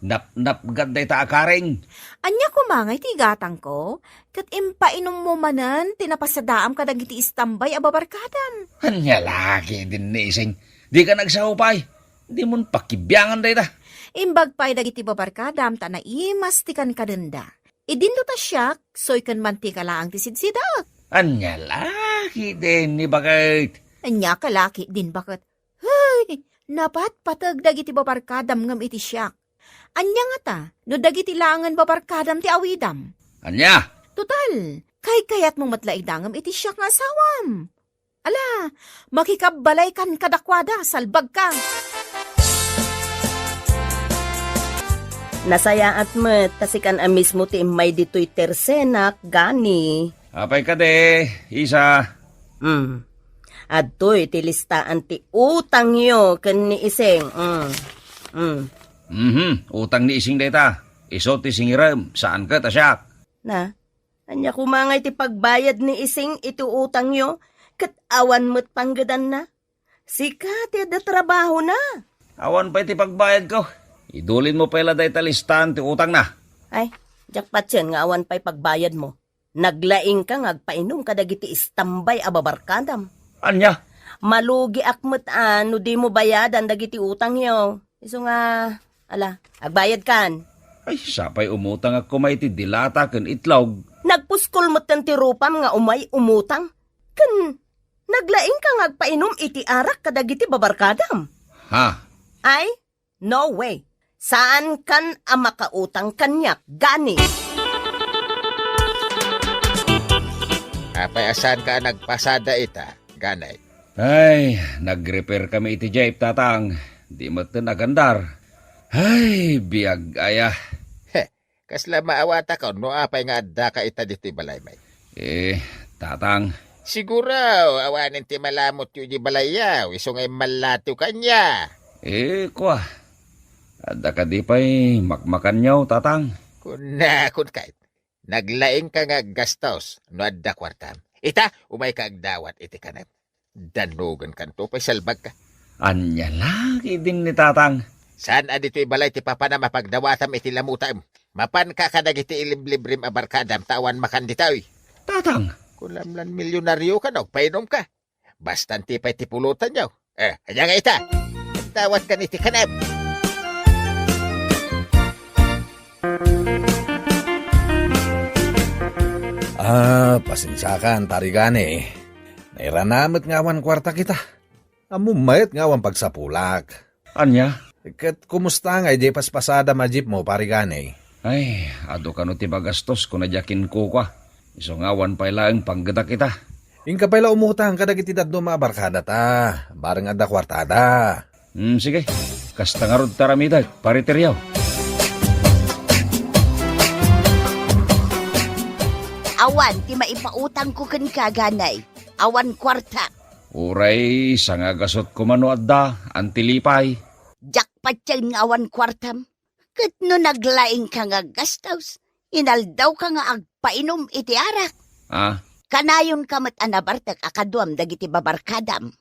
Nap gaday ta akaring. Anya kumangay ti gatang ko, kat impainom mo manan, tinapasadaam ka dagiti istambay ababarkadam. Anya lagi din ni iseng. Di ka nagsahupay. Di mon pakibyangan day ta. Imbag pa'y dagiti babarkadam, tanaimas ti kan kadenda. Idinto ta siyak, soy kan mantika laang ti sidsidak. Anya lagi din ni bakit. Anya kalaki din bakit. Hey, napat patag dagiti babarkadam ngam iti siyak. Anya nga ta, no dagiti langan babarkadam ti awidam. Anya? Total, kayat mong matlaidangam iti siyak nga asawam. Ala, makikabalay kan kadakwada, salbag ka. Nasaya at met, tasikan a mismo ti imay dito'y tersenak, gani. Apay ka de, isa. Adto'y ti listaan ti utang yo, kan ni iseng. Utang ni ising data. Iso ti singiram, saan ka tasyak? Na, anya kumangay ti pagbayad ni iseng iti utang yo, kat awan mo't panggadan na. Sika ti da trabaho na. Awan pa iti pagbayad ko. Idulin mo pala day talistan ti utang na. Ay, jakpat yan nga awan pa'y pagbayad mo. Naglaing ka ngagpainom kadagiti istambay ababarkadam. Anya? Malugi akmet no di mo bayadan dagiti utang yo. Iso nga, agbayad kan. Ay, sapay umutang ako may ti dilata ken itlog. Nagpuskol mo't ti rupam nga umay umutang. Kan, naglaing ka ngagpainom iti arak kadagiti babarkadam. Ha? Ay, no way. Saan kan ang makautang kanyak, gani? Apay asan ka nagpasada ita, ganay. Ay, nag-repair kami iti Jeep, tatang. Di mo ito nagandar. Ay, biyag aya. Kasla maawata ka, no apay nga adda ka ita dito balay may. Tatang, Siguro, awanin ti malamot yung di balayaw, iso ngay malatiw kanya. kwa. Ada ka di pa'y makmakan nyaw, tatang. Kun kahit, naglaing ka nga gastos, no adda kwartam. Ita, umay ka agdawat iti kanap. Danugan kanto, pa'y salbag ka. Anya lagi din ni tatang. Saan adito balay ti papa na mapagdawatam iti lamutam? Mapan ka kadag iti iliblibrim abarkadam tawan makanditaw. Tatang, Kulamlan milyonaryo ka no, painom ka. Bastan ti pa'y tipulutan nyaw. Kanya nga ita. Tawat ka niti kanap. Pasensyakan, tarigani. Nairanamit ngawan kwarta kita. Amumayat ngawan pagsapulak. anya? Kat kumusta nga ije paspasada majip mo, parigani? Ay, ado ka no ti bagastos kung nadyakin ko kwa. Iso ngawan pa'y laang panggada kita. Ingka pala umutang kadag iti dadno maabarkada ta. Bareng ada kwartada. Sige, kasta nga rod taramidag, pariteryaw. Awan, ti maipautang ko kan kaganay. Awan kwarta. Uray, sangagasot ko mano adda, antilipay. Jackpot yan nga awan kwartam. Kat no naglaing ka nga gastos, inaldaw ka nga agpainom iti arak. Kanayon kamat anabartag akaduam dagiti babarkadam.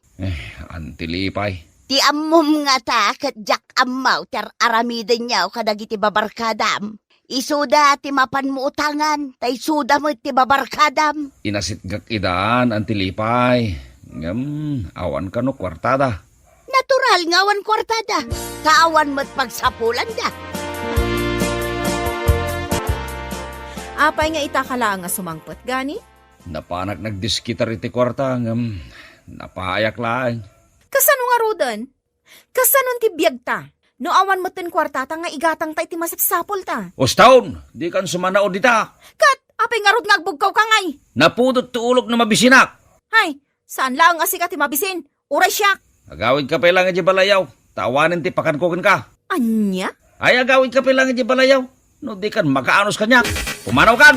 Antilipay. Ti ammom nga ta kat jak ammaw ter aramiden niyaw kadagiti babarkadam. Isuda ti mapan mo utangan, tay suda mo ti babarkadam. Inasitgak idaan, antilipay. Awan ka no kwartada. Natural nga awan kwartada. Kaawan mo't pagsapulan da. Apay nga itakala nga sumangpot, gani? Napanak nagdiskitar iti kwarta, napaayak lang. Kasano nga rodan? Kasanon ti biyag ta? No awan mo ten kwartata nga igatang ta iti masapsapol ta. Ostaon, di kan sumanao dita. Kat, apay nga rod nga agbugkaw ka ngay. Napudot tuulog na mabisinak. Hay, saan lang nga sikat ti mabisin? Uray siya. Agawid ka pa lang nga balayaw. Tawanin ti pakankukin ka. Anya? Ay, agawid ka pa lang nga balayaw. No di kan makaanos kanya. Pumanaw kan.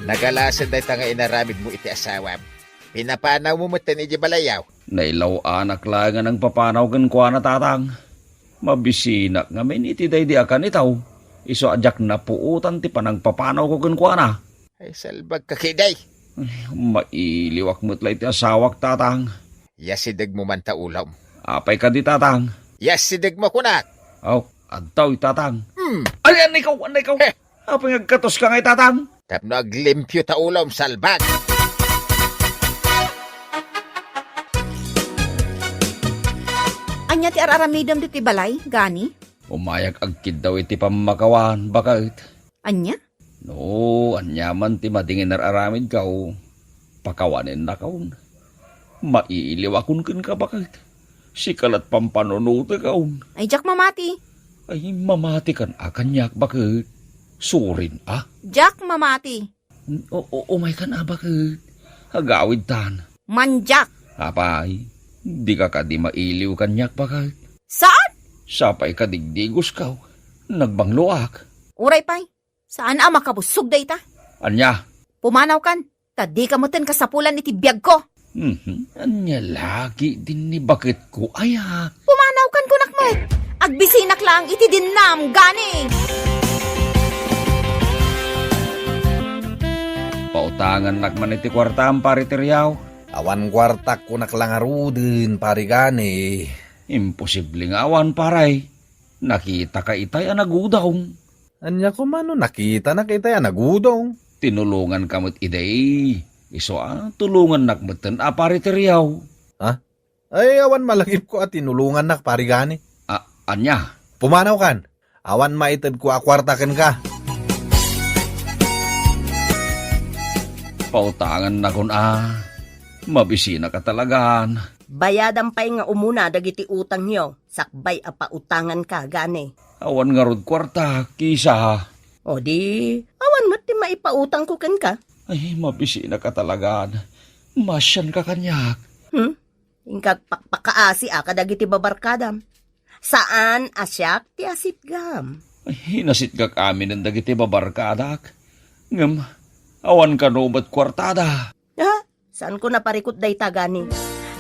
Nagalasan day nga inaramid mo iti asawam. Pinapanaw mo matan iti balayaw. Nailaw anak lang ng papanaw kan kwa na tatang. Mabisinak nga may iti day di akan itaw. Iso adyak na puutan ti panang papanaw ko kan kwa na. Ay salbag ka kiday. Mailiwak mo't lay ti asawak tatang. Yasidag mo man ta ulam. Apay ka di tatang. Yasidag mo kunak. Adtaw tatang. Ay, anay ikaw. Apay ngagkatos ka ngay tatang. Tapno aglimpyo ta ulam salbag. Anya ti araramidam di ti balay, gani? Umayag agkid daw iti pamakawan, bakit? Anya? No, anyaman ti madingin nararamid kaw. Pakawanin na kaun. Maiiliwakon kin ka bakit? Sikalat pampanunuti kaun. Ay, Jack mamati. Ay, mamati kan akanyak bakit? Surin, Jack mamati. Umay kan bakit? Hagawid tan. Manjak. Apay, di ka di mailiw kanyak bakit? Saan? Sapay ka digdigos kaw. Nagbangluak. Uray pay. Saan ang makabusog day ta? Anya? Pumanaw kan. Tadi ka mo ten kasapulan iti biyag ko. Anya lagi din ni bakit ko aya. Pumanaw kan kunak mo. Agbisinak lang iti dinam, gani. Pautangan nakman iti kwartam pariteryaw. Awan kwartak kunak lang arudin, parigani. Imposible nga awan paray. Nakita ka itay anagudawng. Anya ko mano nakita yan nagudong. Tinulungan kamot iday. Iso tulungan nakmatan pariteryaw. Ay awan malagip ko at tinulungan nak parigani. Anya? Pumanaw kan. Awan maitid ko akwartakan ka. Pautangan na kun mabisina ka talagaan. Bayadan pa'y nga umuna dagiti utang nyo. Sakbay apa utangan ka, gani. Awan nga rod kwarta, kisa. O di, awan mo't di maipautang ko ken ka. Ay, mabisina ka talagaan. Masyan ka kanyak. Ingkag pakpakaasi kadagiti babarkadam. Saan asyak ti asit gam? Ay, hinasit ka kami ng dagiti babarkadak. Ngam, awan ka numat kwartada. Ha? Saan ko naparikot day tagani?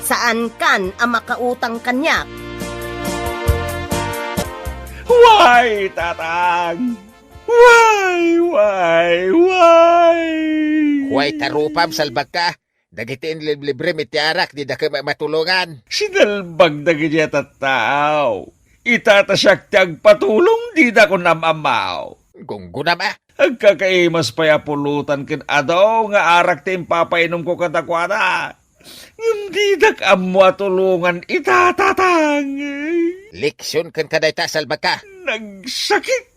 Saan kan ang makautang kanyak? Why, tatang? Why? Huway tarupam salbag ka. Dagitiin libre mitiarak di da ka matulungan. Sinalbag na ganyan tataw. Itatasyak tiyag patulong di na ko namamaw. Gunggunam Ang kakaimas paya pulutan kin adaw nga arak tim papainom ko katakwada. Hindi dak amo tulungan itatatang. Leksyon kan kaday ta salbag ka. Nagsakit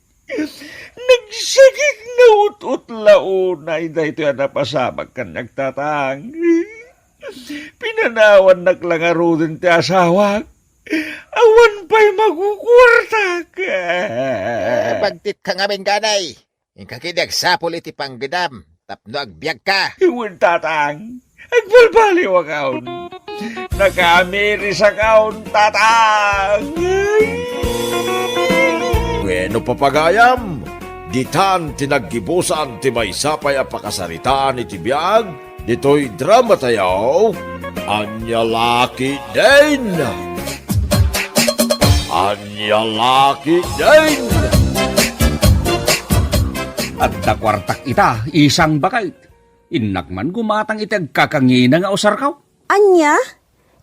na ut-ut-launay dahil ito yan napasabag kan nagtatang. Pinanawan naklangaro din ti asawag. Awan pa'y magkukurtak. Bagtit ka ngamin ganay. Ingkakidag sapol iti panggedam. Tapno agbyag ka. Iwan tatang. Agbalbaliw akaon. Nakamiri sa kaon tatang. Bueno papagayam, ditan tinaggibusan ti maysapay a pakasaritaan iti biag, dito'y drama tayaw, Anya Laki din! Anya Laki din! At dakwartak ita, isang bakait. Inakman gumatang itag kakangina nga usar kaw. Anya,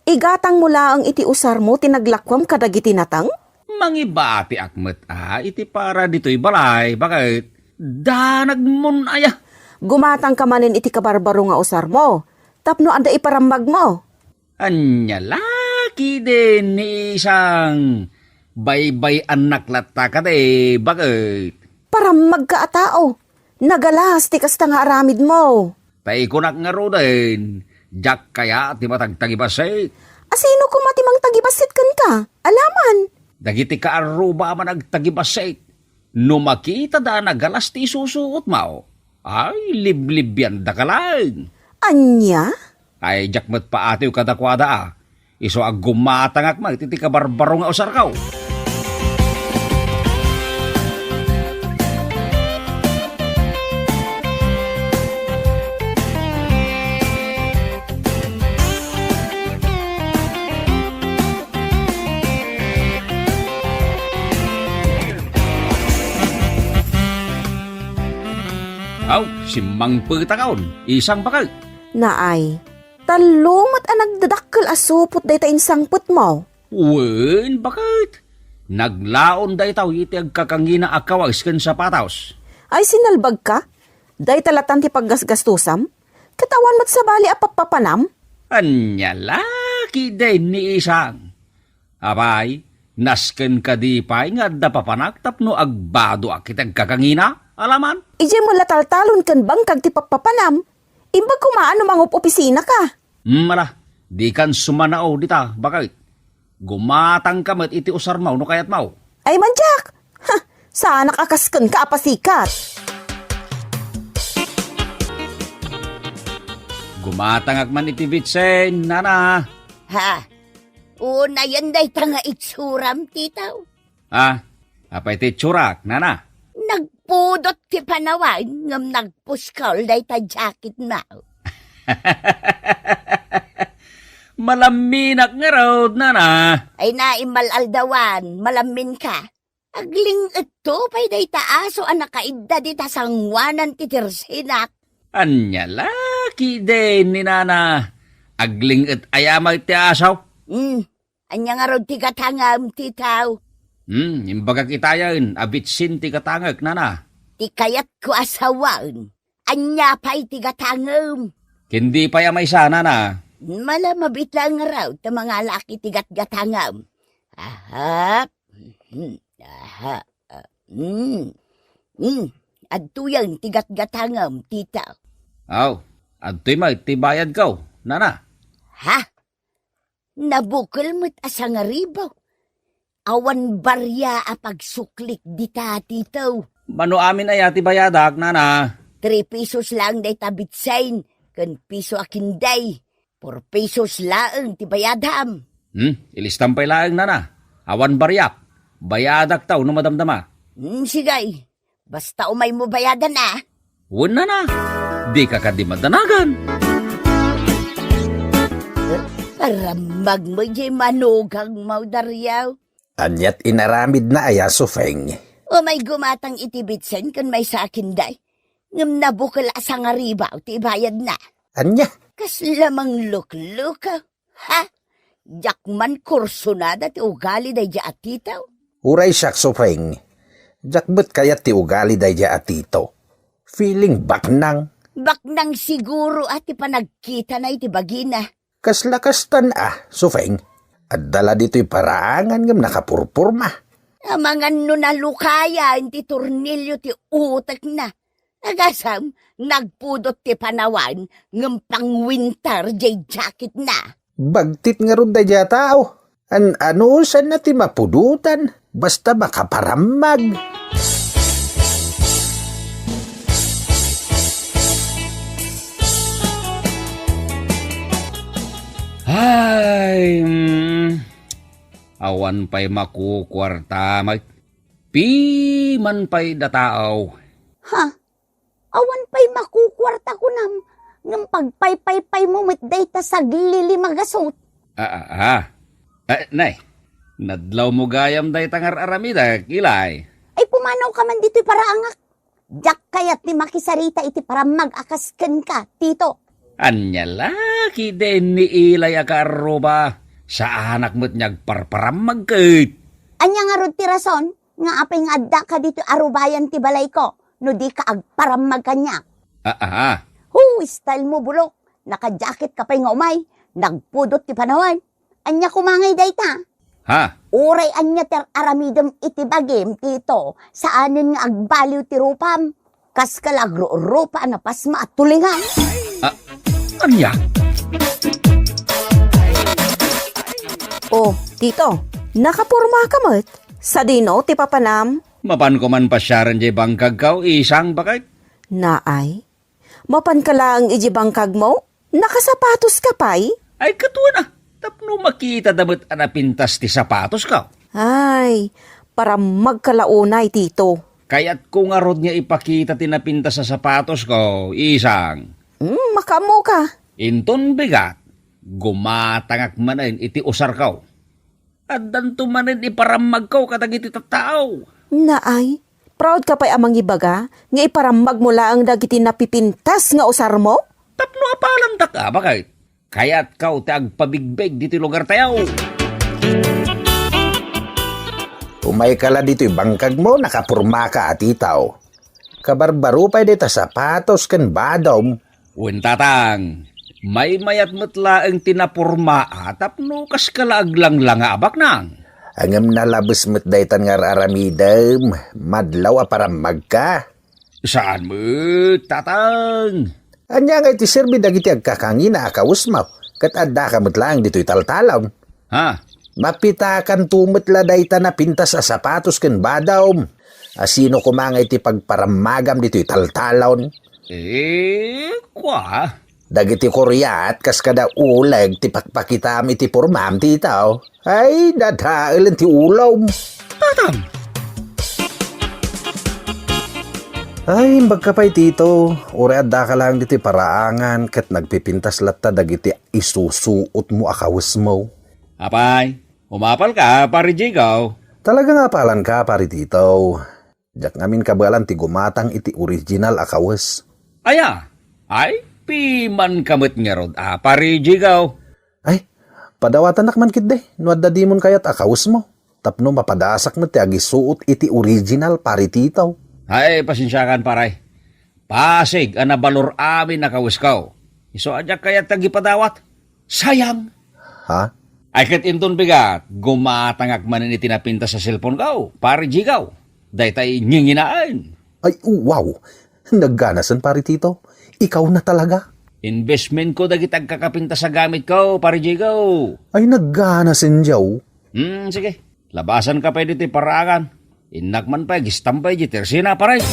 igatang mula ang iti usar mo tinaglakwam kadagiti natang? Mangibati akmet iti para dito'y balay, bakit? Danag mon aya. Gumatang ka manin iti kabarbaro nga usar mo. Tapno anda iparambag mo. Anya laki din ni isang baybay anak latta ka de, bakit? Parambag ka atao. Nagalas ti kasta nga aramid mo. Tay kunak nga ro din. Jack kaya ti matagtagibasay. Asino ko matimang tagibasit kan ka? Alaman. Dagiti ka aruba man agtagibasay. No makita da nagalas ti susuot mao. Ay, liblib yan da kalang. Anya? Ay, jakmat pa atiw kadakwada Iso ag gumatangak mag, titi ka barbaro nga usar kaw. Aw, si Mang Pagtakaon, isang bakal. Naay, talumot ang nagdadakkel asupot day ta insangput mo. Wen, bakit? Naglaon day taw iti agkakangina akawags ken sa pataws. Ay sinalbag ka? Day talatan ti paggasgastusam? Katawan mo't sa bali apapapanam? Anya laki day ni isang. Abay, nasken kadipay nga dapapanak tapno agbado akit agkakangina, alaman? Ije mo lataltalon kan bangkag ti papapanam. Imbag kumaan mangup opisina ka. Mala, di kan sumanao dita, bakit? Gumatang kamat iti usar mau no kayat mau. Ay manjak! Ha! Saan nakakasken ka apasikat? Gumatang agman iti bitsen, nana. Ha? Una yan day tanga itsuram, titaw. Ah, apa iti tsurak, nana? Nagpudot ti panawag ngam nagpuskaw day ta jacket na. Malaminak nga raw, nana. Ay naimalaldawan, malamin ka. Agling ito pa'y day taaso ang nakaidda di ta sangwanan ti tirsinak. Anya laki din ni nana. Agling at ayamay ti asaw. Anya nga rod ti katangam, titaw. Imbaga kitayan, abitsin ti katangag, nana. Ti kayat ko asawan. Anya pa'y ti katangam. Hindi pa yamay sana, nana. Malamabit lang raw ta mga laki ti gatgatangam. Aha. Aha. Adto yang tigat-gatangam, tita. Aw, adto'y magtibayad ka, nana. Ha? Nabukol mo't asa nga ribaw. Awan barya a pagsuklik dita, tito. Mano amin ay ati bayadak, nana. 3 pesos lang day tabitsain, kan piso akinday. 4 pesos lang ti bayadam. Ilistampay laang, nana. Awan baryak. Bayadak taw no madamdama. Sigay, basta umay mo bayadan na. Wun, nana. Di ka kadimadanagan. Paramag mo jay manugang maudaryaw. Anyat inaramid na aya Sufeng. O may gumatang itibitsen kan may sakin day. Ngam nabukal asa nga ribaw, ti bayad na. Anya? Kas lamang luk-luka. Ha? Jakman kursunada ti ugali day ja atitaw. Uray siyak Sufeng. Jakbet kaya ti ugali day ja atito. Feeling baknang. Baknang siguro at ipanagkita na iti bagina. Kaslakastan Sufeng. At dala dito'y paraangan ngam nakapurpurma. Amangan no nalukaya, ti tornilyo ti utak na. Nagasam, nagpudot ti panawan, ngam pang winter jay jacket na. Bagtit nga ron day ja tao. Ano saan na ti mapudutan? Basta makaparamag. Ay, awan pa'y makukwarta, piman pa'y dataaw. Ha? Awan pa'y makukwarta ko nam, ngam pagpay-pay-pay mo mitday ta saglili magasot. Nay, nadlaw mo gayam day tangar aramida, kilay. Ay pumanaw ka man dito'y paraangak. Jak kayat ni makisarita iti para mag-akasken ka, tito. Anya laki din ni ilay akaroba. Sa anak mo't nyagparparam magkait. Anya nga rod ti rason, nga apay nga adda ka dito arubayan ti balay ko, no di ka agparam magkanya. Style mo bulok, naka-jacket ka pa'y nga umay, nagpudot ti panawan. Anya kumangay dayta. Ha? Uray anya ter aramidem iti bagim, tito, saanin nga agbaliw ti rupam. Kas kalagro-rupa na pasma at tulingan. Anya? Oh, tito, nakapurma ka mo't? Sa dino, ti papanam? Mapan ko man pasyaran jay bangkag kaw, isang bakit? Naay, mapan ka lang iji bangkag mo? Nakasapatos ka pa'y? Ay katuwa na, tapno makita damot anapintas ti sapatos kaw. Ay, para magkalaunay, tito. Kaya't kung arod niya ipakita tinapintas sa sapatos ko, isang. Makamo ka. Inton bigat, gumatangak manin iti usar kaw. At danto manin iparamag kaw katag iti tattao. Naay, proud ka pa'y amang ibaga, nga iparamag mo lang dagiti napipintas nga usar mo? Tapno apalanda ka, bakit? Kaya't kaw ti agpabigbeg diti lugar tayaw. Umay kala dito'y bangkag mo, nakapurma ka atitaw. Kabarbaro pa'y dita sapatos kan badom. Tatang, may mayat matla ang tinapurma tapno kas kalaaglang lang nga abak nang. Angam nalabas mo't daytan nga aramidem, madlaw paramag ka. Saan mo, tatang? Anya nga iti sirbi dagiti agkakangina akawus mo, kat adda ka mo't lang dito'y taltalaw. Ha? Mapitakan tumetla dayta na pintas sa sapatos ken badawm. Asino kumangay ti pagparamagam dito'y taltalon. Kwa? Dagiti koryat kas kada uleg ti pakpakitam iti purmam ti tao. Ay, dadhailan ti ulaw. Tatang? Ay, bagkapay tito. Uri adda ka lang dito'y paraangan kat nagpipintas latta dagiti isusuot mo akawis mo. Apay, umapal ka, pari Jigaw. Talaga nga palan ka, pari tito. Jak ngamin kabalan ti gumatang iti original akawis. Aya, ay, piman kamot nga rod, pari Jigaw. Ay, padawatan nakman kit de. Nuadda di mon kayat akawis mo. Tapno mapadasak mo ti agisuot iti original, pari tito. Ay, pasensyakan paray. Pasig, anabalor amin nakawis kaw. Iso adyak kaya tagipadawat. Sayang. Ha? Ay kat inton bigat, gumatangak manin itinapinta sa cellphone kaw, pari Jigaw. Daytay nyinginaan. Ay, wow! Nagganasan, pare Tito. Ikaw na talaga. Investment ko dagit ang kakapinta sa gamit ko, pare Jigaw. Ay, nagganasan jaw. Sige. Labasan ka pa dito parangan. Inakman pa, gistampay di tersina, pare.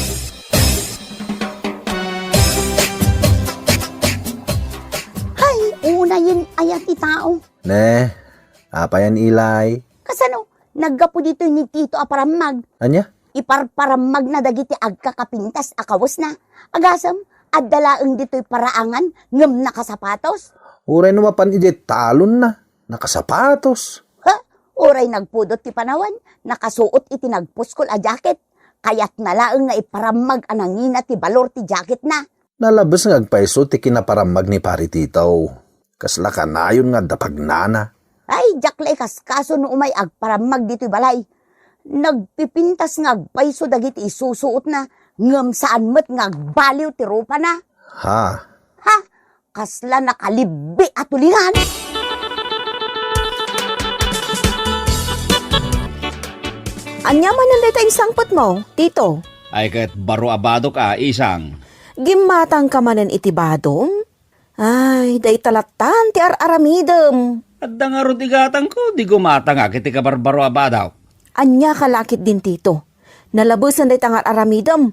Hay, una yun ayat ti tao. Ne, apa yan ilay? Kasano, naggapo dito ni Tito aparamag. Anya? Iparparamag na dagiti agkakapintas akawas na. Agasam, at dalaang dito'y paraangan ngam nakasapatos. Uray naman ije talon na. Nakasapatos. Ha? Oray nagpudot ti panawan, nakasuot iti nagpuskol a jacket. Kaya't nalaang nga iparamag anangina ti balor ti jacket na. Nalabas nga agpaiso ti kinaparamag ni pare Titaw. Kasla ka na yun nga dapagnana. Ay, jaklay kaskaso no umay agparamag dito'y balay. Nagpipintas nga agpaiso dagiti isusuot na ngam saan met nga agbaliw ti rupa na. Ha? Ha? Kasla nakalibbi at tulingan. Anya man ang data sangpot mo, Tito. Ay kat baro abado ka, isang. Gimatang ka manan iti badom? Ay, day talatan ti aramidem. At nga ro tigatang ko, di gumata nga kiti ka barbaro abadaw. Anya kalakit din, Tito. Nalabusan day tangar aramidem.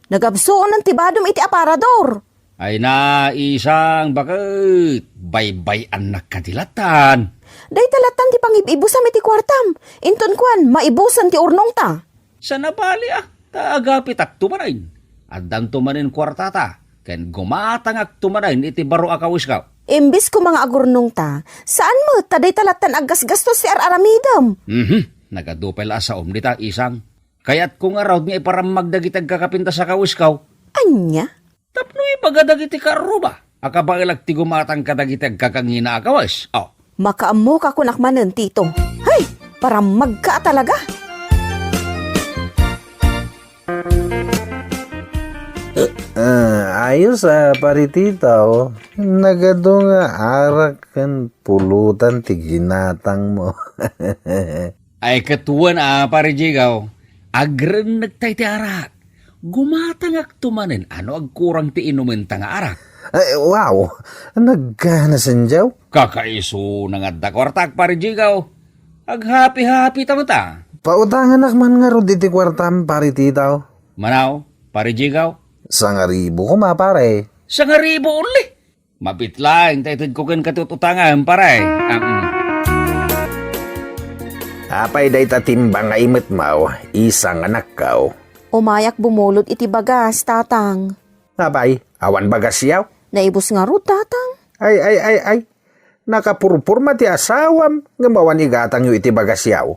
Nagabsoon ng tibadom iti aparador. Ay na, isang, bakit? Baybay anak katilatan. Day talatan ti pangibibusam iti kwartam. Inton kwan, maibusan ti urnong ta. Sa napali taagapit ak tumanain. At dan tumanin kwartata, ken gumatang ak tumanain iti baro akawis ka. Imbis ko mga agurnong ta, saan mo taday talatan aggasgastos si aramidem? Nagadupel sa omnita, isang. Kaya't kung araw niya iparamag dagitag kakapinta sa kawis ka, Anya? tapno ipagadagiti karuba. Akabagilag ti gumatang kadagitag kakangina akawis. Makaammo ka kunakmanen, Tito. Hay, para magka talaga. Ayos pare Titaw. Nagado nga arak kan pulutan ti ginatang mo. Ay katuan pare Jigaw. Agren nagtay ti arak. Gumatang ak tumanin, ano agkurang ti inumin ta nga arak. Ay, wow! Nagganasan jaw. Kakaiso na nga dakwartak pare Jigaw. Aghapi-hapi tamata. Pautangan akman nga ro diti kwartam pare Titaw. Manaw, pare Jigaw. Sangaribo ko pare. Sa nga ribo uli. Mapitlaing taytid ko ken katututangan pare. Apay day tatimbang nga imit mau, isang anak kao. Umayak bumulod iti bagas, tatang. Apay, awan bagas yaw. Naibos nga ro, tatang. Ay. Nakapurpurma ti asawam, nga mawan igatang yu iti bagas yaw.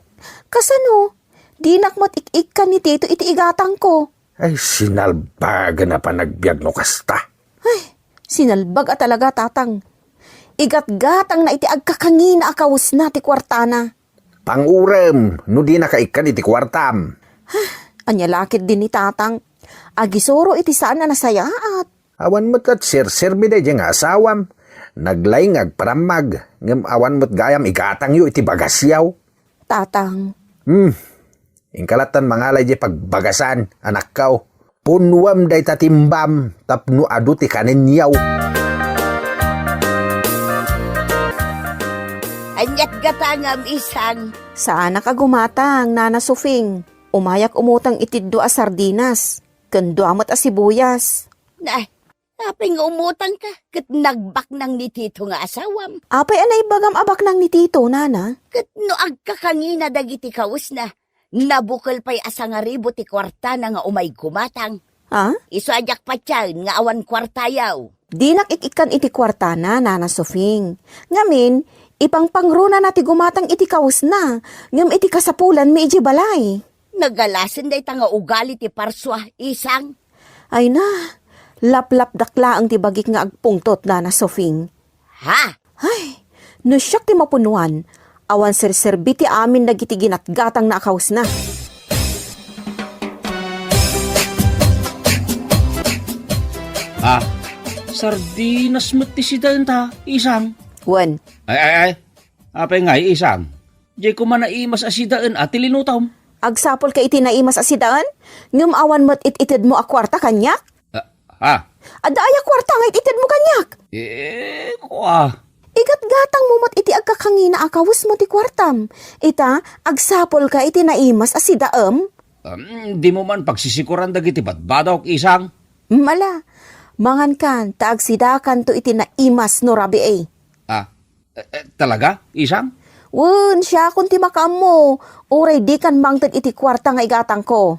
Kasano? Di nakmat ik ka ni Tito iti igatang ko. Ay, sinalbaga na pa nagbiag no kasta. Ay, sinalbag talaga, tatang. Igat-gatang na iti agkakangina akawus na ti kwartana. Pangurem, no di nakaikan iti kwartam. Anya lakit din ni tatang. Agisoro iti saan na nasayaat. Awan mo't at sir-serbi day nga asawam. Naglayng agparamag, ngam awan mo't gayam igatang yu iti bagas yaw. Tatang. Ingkalatan mangalay di pagbagasan, anak kao. Punwam day tatimbam, tapno adu ti kanin yaw. Anyat gatangam isang. Saan nakagumatang, Nana Sufing? Umayak umutang itiddo a sardinas. Kendo amat a sibuyas. Apay nga umutang ka. Kat nagbak nang ni Tito nga asawam. Apay anay bagam abak nang ni Tito, Nana. Kat no agkakangina dagiti kawus na. Nabukal pa'y asa nga ribo ti kwarta na nga umay gumatang. Ha? Isadyak pa tiyan nga awan kwartayaw. Di nakikikan iti kwartana, Nana Sufing. Ngamin, ipang pangruna na ti gumatang iti kawas na. Ngam iti kasapulan mi iji balay. Nagalasin day ta nga ugali ti parswa, isang. Ay na, lap-lap dakla ang tibagik nga agpungtot, Nana Sufing. Ha? Ay, no siyak ti mapunuan, awan serserbi ti amin nagiti ginatgatang na akaws na. Sardinas matisidan ta, isang. Wen, Ay. Apay nga, isang. Di ko man naimas asidaan at tilinutaw. Agsapol ka iti naimas asidaan? Ngam awan mo't ititid mo a kwarta kanyak? Ada aya kwarta nga ititid mo kanyak? Kwa. Igat-gatang mo mo't iti agkakangina akawis mo ti kwartam. Ita, agsapol ka iti naimas asidaam? Di mo man pagsisikuran dagiti badbadok isang? Mala, mangan kan, taagsidakan to iti naimas no rabi eh. Talaga? Isang? Wun, siya kung ti makaam mo. Uray di kan mangtag iti kwarta nga igatang ko.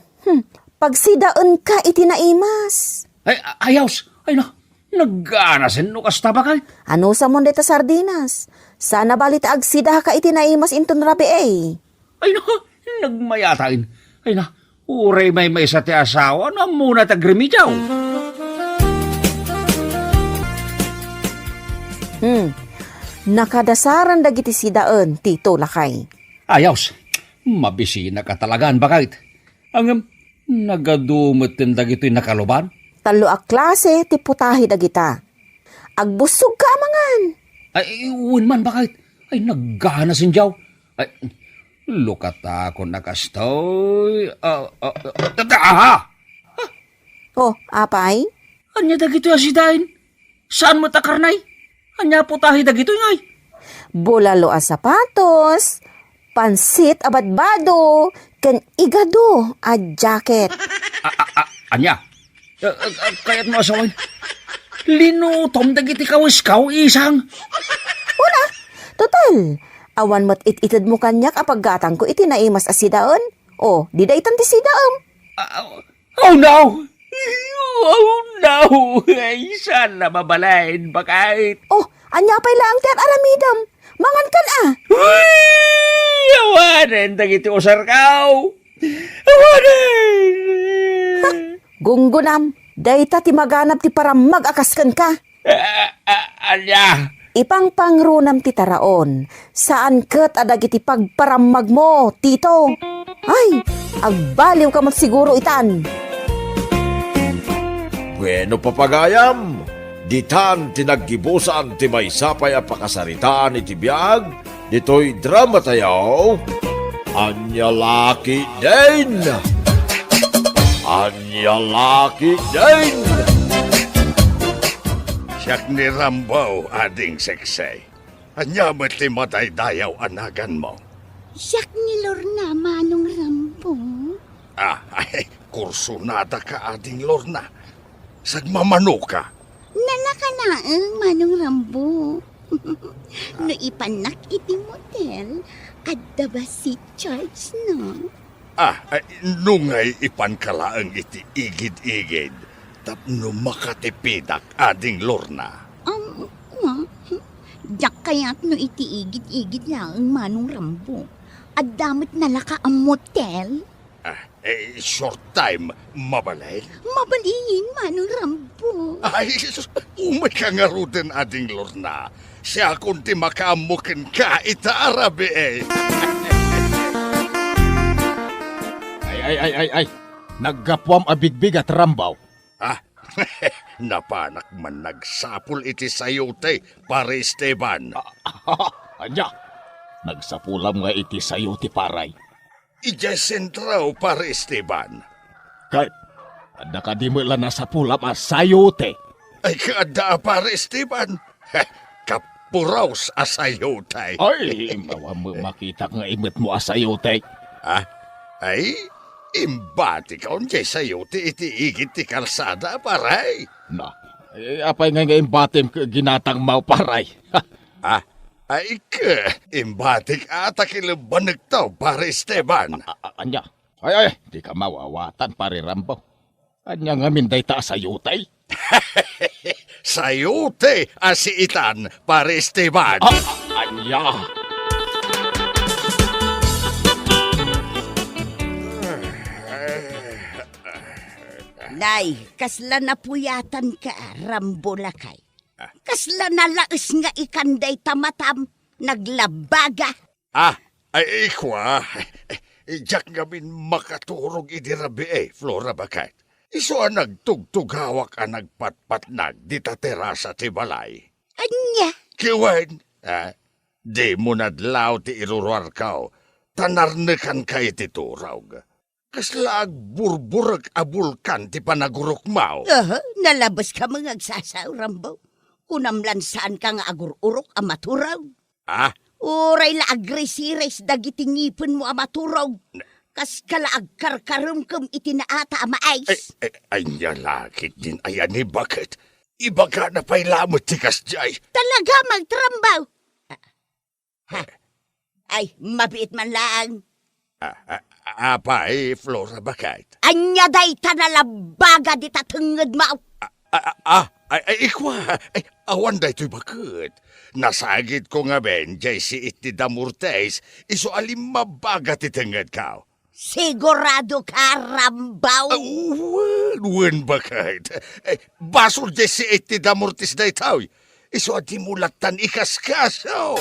Pagsidaan ka iti naimas. Ay, ayaws! Ay na, nag-anasin no kasta ba kay? Ano sa mon deta sardinas? Sana balita agsida ka iti naimas inton rabi eh. Ay na, nagmayatain. Ay na, uray may sa ti asawa na muna tagremidyaw. Nakadasaran dagiti sidaan, Tito Lakay. Ayaws, mabisina ka talagaan bakit? Ang nagadumot din dagito'y nakaluban? Talo a klase ti putahi dagita. Agbusog ka amangan. Ay, uwin man bakit? Ay, naggana sinjaw. Ay, lukat ako nakastoy. Aha! Oh, apay? Anya dagito'y asidain? Saan mo takarnay? Anya putahi dagito'y ngay? Bulalo a sapatos, pansit a badbado, ken igado a jacket. Anya? Kaya't mo asawan? Linutom dagiti kawiskaw isang. Una, total. Awan mo't ititid mo kanyak apaggatang ko iti naimas asidaon. O, di daytan ti sidaam. Oh no! Oh no! Ay, sana mabalain bakit? Oh, anya pa'y lang ti at aramidam. Mangan kan ah. Uy! Awanan dagiti usarkaw! Awanan! Gunggunam, dayta ti maganap ti para mag-akaskan ka. Anya? Ipangpangrunam ti taraon, saan ket adag iti pagparamag mo, Tito? Ay, agbaliw ka mat siguro itan. Bueno papagayam, ditan tinaggibusan ti maysapay a pakasaritaan iti biag, dito'y drama tayaw, Anya Laki din! Anya Laki din! Siyak ni Rambo, ading seksay. Anya mo't limatay dayaw anagan mo. Siyak ni Lorna, Manong Rambo. Ay, kursunada ka, ading Lorna. Sagmamano ka. Nanakanaang, Manong Rambo. No ipanak iti motel, adda ba si Charles, no? Ay, nungay ipankalaang iti igid-igid. Tapno makatipidak, ading Lorna. Yak kaya't no iti igid-igid lang ang Manong Rambo. At damit nalaka ang motel. Short time, mabalay. Mabalingin, Manong Rambo. Ay, umay ka nga ruden, ading Lorna. Siya kunti makaamukin ka, itaarabi eh. Ay. Naggapwam abigbig at rambaw. Napanak man nagsapul iti sayote, pare Esteban. Anya, nagsapulam nga iti sayo ti paray. Ija sentraw, pare Esteban. Kay, ada ka di mo lang nasa pulam a sayote. Ay kaada, pare Esteban. Kapuraws a sayote. Ay, mawa mo makita nga imit mo a sayote. Ay, imbati ka on jay sayote iti igit ti kalsada, paray. Na, apay nga imbatim ginatang mau paray. Ay ka, imbatik ata kilabanag tao, pare Esteban. Anya, ay, di ka mawawatan, pare Rambo. Anya nga minday ta sayotay. Sayote asiitan, pare Esteban. Anya. Nay, kasla na puyatan ka, Rambo Lakay. Kasla na laes nga ikanday tamatam, naglabaga. Ay ikwa. Ijak ngamin makaturog idirabi Flora Bakit. Iso ang nagtugtugawak ang nagpatpatnag di taterasa ti balay. Anya? Kiwen, di mo nadlaw ti iruruar kao. tanarnekan kay ti Turog. Kasla agburburag abulkan ti panagurok mao. Nalabas ka mga agsasaw, Rambo. Kunamlan saan ka nga agururok amaturaw. Ah, Uray la agresires dagiti ngipon mo amaturaw. Kas kalaag karkarumkum itinaata amaais. ay niya lakit din ayan ni bakit. Iba ka na pa'y lamot ti kasjay. Talaga magtrambaw. Ay, mabiit man lang. Apay, Flora bakit? Anya day tanalabaga di tatungod mo. Ay, ikwa. Ay, awan da ito'y bakit. Nasagit ko nga ben, jay si iti damurtes, iso alim mabaga ti tengad kao. Sigurado ka, Rambaw. Wen bakit? Basol jay si iti damurtes da itaw. Iso adi mulatan ikaskaso.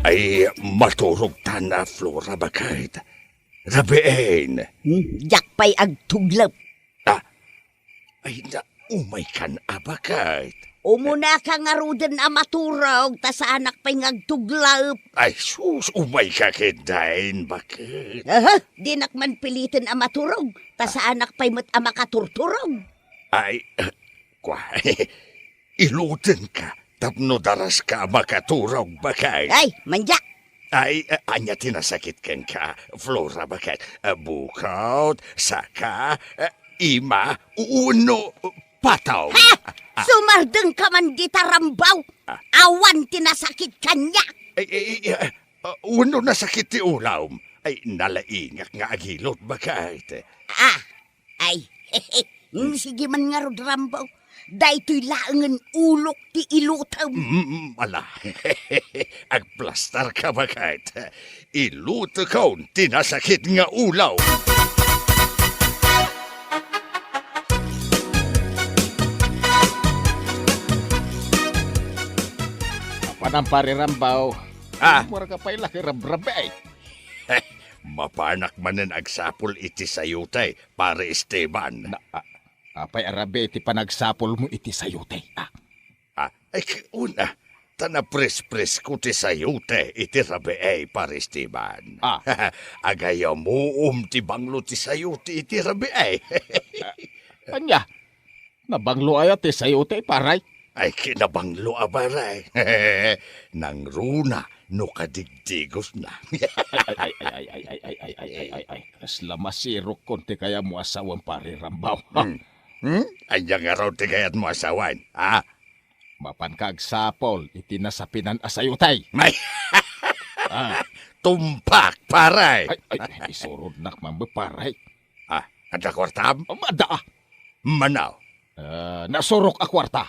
Ay, maturog ta na, Flora bakit? Rabein. Yakpay agtuglap. Ay, na umay kan abakit. Umuna ka nga ruden amaturog, ta sa anak pa'y ngagtuglap. Ay, sus, umay ka kidain, bakit? Di nakman pilitin amaturog, ta sa anak pa'y mat amakaturturog. Ay, iluten ka, tapno daras ka makaturog, bakit? Ay, manja. Ay, anya tinasakit ken ka, Flora, bakit? Bukaut, saka, ima, uno, pataw. Sumardeng ka man di Rambaw. Awan tinasakit kanya. Uno nasakit ti ulaw. Ay, nalaingak nga agilot, bakit? Ay, sige man nga rod Rambaw. Daytoy laangan ulok ti ilutaw. Ala, agplastar ka, bakit? Iluto ka, tinasakit nga ulaw. Panang pare Rambaw. Mura ka pa'y laki rabrabe. Mapanak manen agsapol iti sayutay, pare Esteban. Apay arabe iti panagsapol mo iti sayute. Ay, una, tanapres-pres ko ti sayute iti rabe pare Esteban. Agayaw mo ti banglo ti sayute iti rabe Anya, nabanglo ay ti sayute paray. Ay, kinabanglo abaray. Nang runa, no kadigdigos na. ay. Kasla masirok konti kaya mo asawang pare Rambaw. Anyang araw ti kayat mo asawan. Mapan kagsapol, itinasapinan asayutay. May, tumpak, paray. Ay, isurod nak mambaparay. Ada kwartam? Mada. Manaw. Nasurok a kwarta.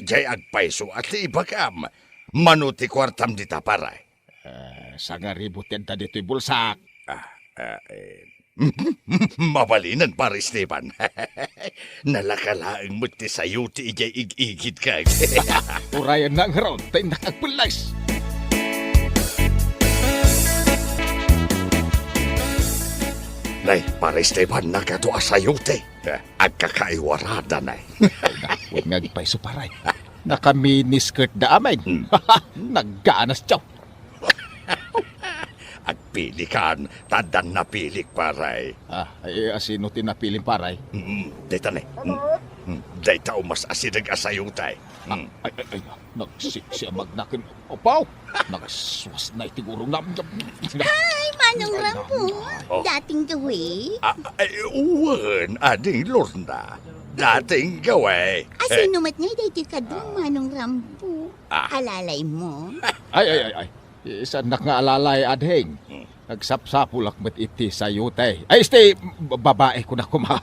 Jay agpaiso at ibagam. Manuti kwartam dita paray. Sa nga ributin ta dito'y bulsak. Mabalinan pare Esteban. Nalakalaang mo ti sayo ti ijay igigit ka. Urayan na ang round tayo nakagpulas. Nay, pare Esteban, nagato asayo ti. Agkakaiwarada na. Huwag ngagpay suparay. Naka-miniskirt da amin. Nagganas siya. Agpili kan, tadan na pilik paray. Ay asino tinapiling paray? Dita ne. Dita umas asidag asayo tay. Ay, nagsiksi magnakin. Opaw, nagaswas na itigurong namin. Ay, Manong Rambo. Dating gawi. Uwan, ading Lorna. Dating gaway. Asino mat nga daytoy ka doon, Manong Rambo. Alalay mo. Ay. Isa nak nga alalay adheng. Nagsapsapulak met iti sayute. Ay, babae ko na kuma.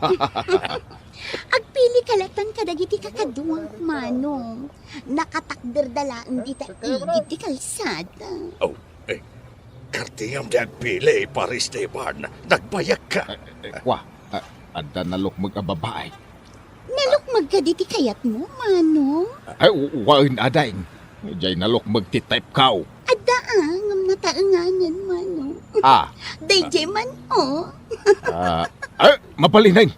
Agpili kalatan kadagiti kakaduang Manong. Nakatakder dalaan di ta igit ti kalsada. Kartingam di agpili, pare Esteban. Nagbayak ka. Anda nalok mag-ababae. Nalukmag ka di ti kayat mo, Manong. Ay, wain adeng. Diyay nalok magti-type kao. Ngam nataanganan, Manong. Dayjay man, Ay, mapalinain.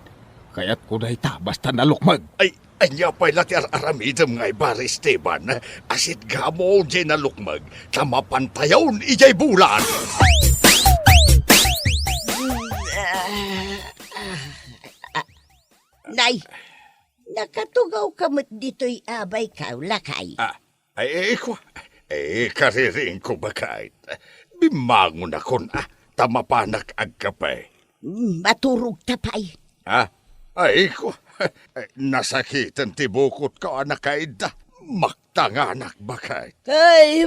Kaya't ko na ita, basta nalukmag. Ay, Anya pa'y lati aramidam nga ibari Esteban, asit gamo di na lukmag, tamapantayaw ijay bulan. Nay, nakatugaw kamot dito'y abay ka, lakay. Kariring ko bakit? Bimangon ako na, tamapanak agkapay. Maturog tapay. Nasakitan tibukot ka anak kaida, maktanganak bakit? Ay,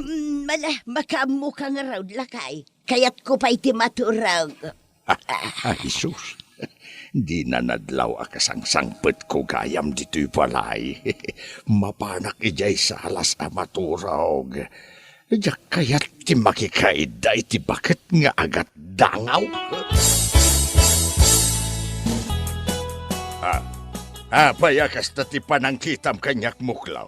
makamu ka nga raw, lakay. Kaya't ko pa iti maturag. Jesus, di na nadlaw akasang sangpet ko gayam dito'y palay. Mapanak ijay salas amaturog. Diyak kaya't ti makikaida iti bakit nga agat dangaw. Payakas na ti panangkitam kanyak muklaw.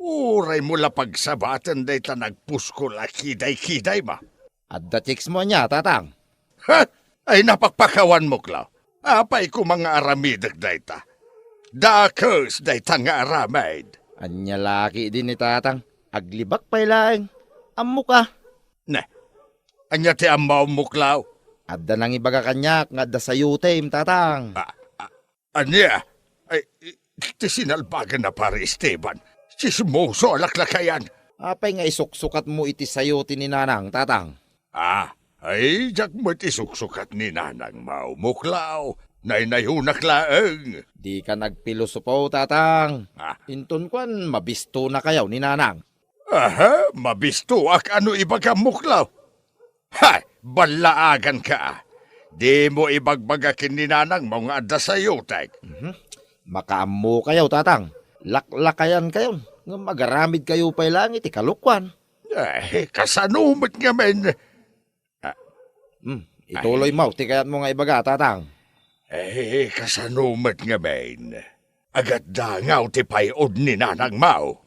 Uray mo la pagsabatan day ta nagpusko la kiday-kiday ma. Adda chicks mo niya, tatang. Ha? Ay napakpakawan muklaw. Apay ko mga aramidag day ta. Dakos day ta nga aramid. Anya laki din ni tatang. Aglibak pa'y laeng. Ammo ka. Ne, anya ti amaw muklaw. Adda nang ibaga kanyak nga adda sayo time, tatang. Anya, ay, ti sinalbagan na pare Esteban. Sismoso alaklakayan. Apay nga isuksukat mo iti sayo ti ni nanang, tatang. Ay, jak mo't isuksukat ni nanang mau muklaw. Nainayunak laeng. Di ka nagpilosopo, tatang. Inton kwan, mabisto na kayaw ni nanang. Aha, mabisto ak ano ibaga muklaw. Hay, balaagan ka. Di mo ibagbagakin ni nanang mga adda sayo, tek. Makaammo kayaw, tatang. Laklakayan kayo. Nga magaramid kayo pa'y lang iti kalukwan. Kasanumit nga men. Ituloy mo, tikayat mo nga ibaga, tatang. Kasanumit nga men. Agat dangaw ti payod ni nanang mau.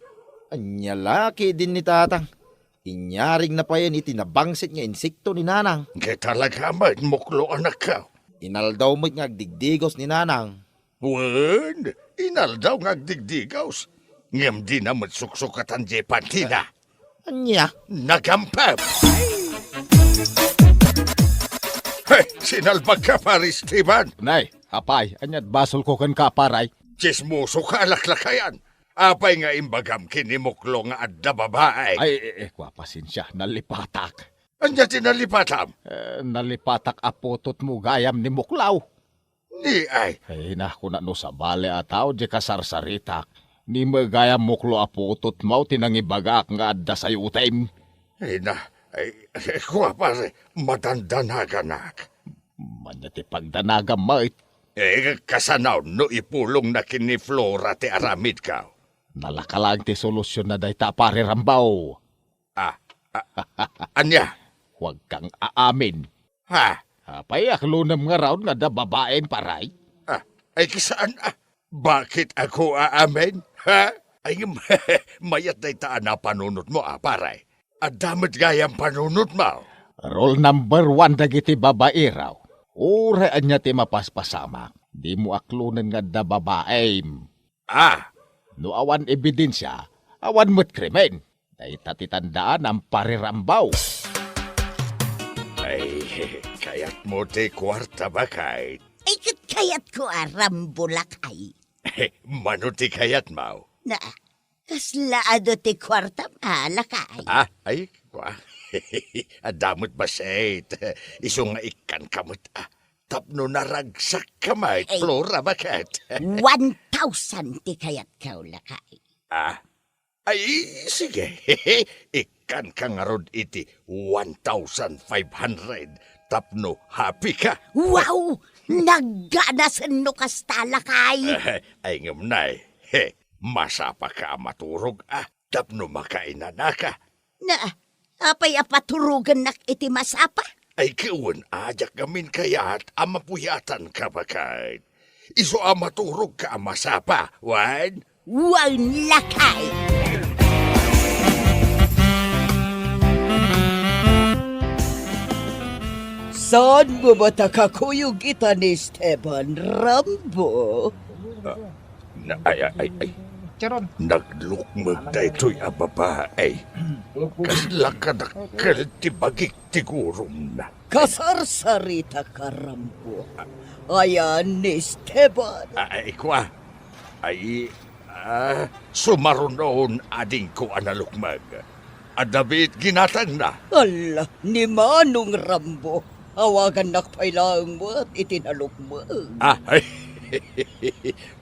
Anya laki din ni tatang. Inyaring na pa yan itinabangsit nga insekto ni nanang. Talaga man, muklo anak ka. Inaldaw mo't nga digdigos ni nanang. Wen, inaldaw nga digdigaws. Ngam di na matsuksukatan di pantina. Anya? Nagampap. Hey, sinalbag ka pare Esteban. Nay, apay, anyat basol ko kan kaparay. Chismoso ka alaklakayan. Apay nga imbagam kinimuklo nga adda babae. Kwapasin siya, nalipatak. Anya tinalipatam? Nalipatak apotot mo gayam ni Muklaw. Ni ay. Naku na no sa bale ataw, di kasarsaritak. Ni magayam muklo apotot mo, tinangibagak nga adda sa yutim. Kwa pare, madandanaganak. Manyati pagdanagam mait. Kasanaw no ipulong na kini Flora ti aramid ka. Nalakalang ti solusyon na day ta pare Rambaw. Anya? Huwag kang aamin. Apay aklunam nga raw nga da babaeng paray. Ay kisaan bakit ako aamin? Ay mayat day taan na panunot mo paray. Adamit gayang panunot mo. Rule number 1 dagiti babae raw. Uraan niya ti mapaspasama. Di mo aklunan nga da babaeng. No awan ebidensya, awan mo't krimen. Day tatitandaan ang parirambaw. Ay, kaya't mo ti kwarta ba kahit? Ay, kaya't ko arambulakay. Mano ti kayat mo? Kaslaado ti kwarta malakay. Ay, kwa. Adamot ba sayt? Iso nga ikan kamot tapno naragsak kamay, Flora bakat. 1,000 ti kayat kao lakay. Ay, sige. Ikan ka nga rod iti 1,500. Tapno, happy ka. Wow! Nagganasan no kasta lakay. Ay ngamnay. Masapa ka maturog tapno makainan na ka. Apay apaturugan nak iti masapa? Ay kiwan, ajak gamin kaya't amapuyatan ka ba kahit. Iso amaturog ka masapa, wan? Wan lakay! Saan mo ba takakuyog kita ni Esteban Rambo? Ay. Charon. Naglukmag da ito'y babae. Kasla ka nakal ti bagik ti gurum na. Kasarsarita ka, Rambo. Ayan ni Esteban. Ay, kwa. Ay, sumarunoon ading ko analukmag. Adabit ginatang na. Ala, ni Manong Rambo. Awagan nakpailang mo at itinalok mo. Ay,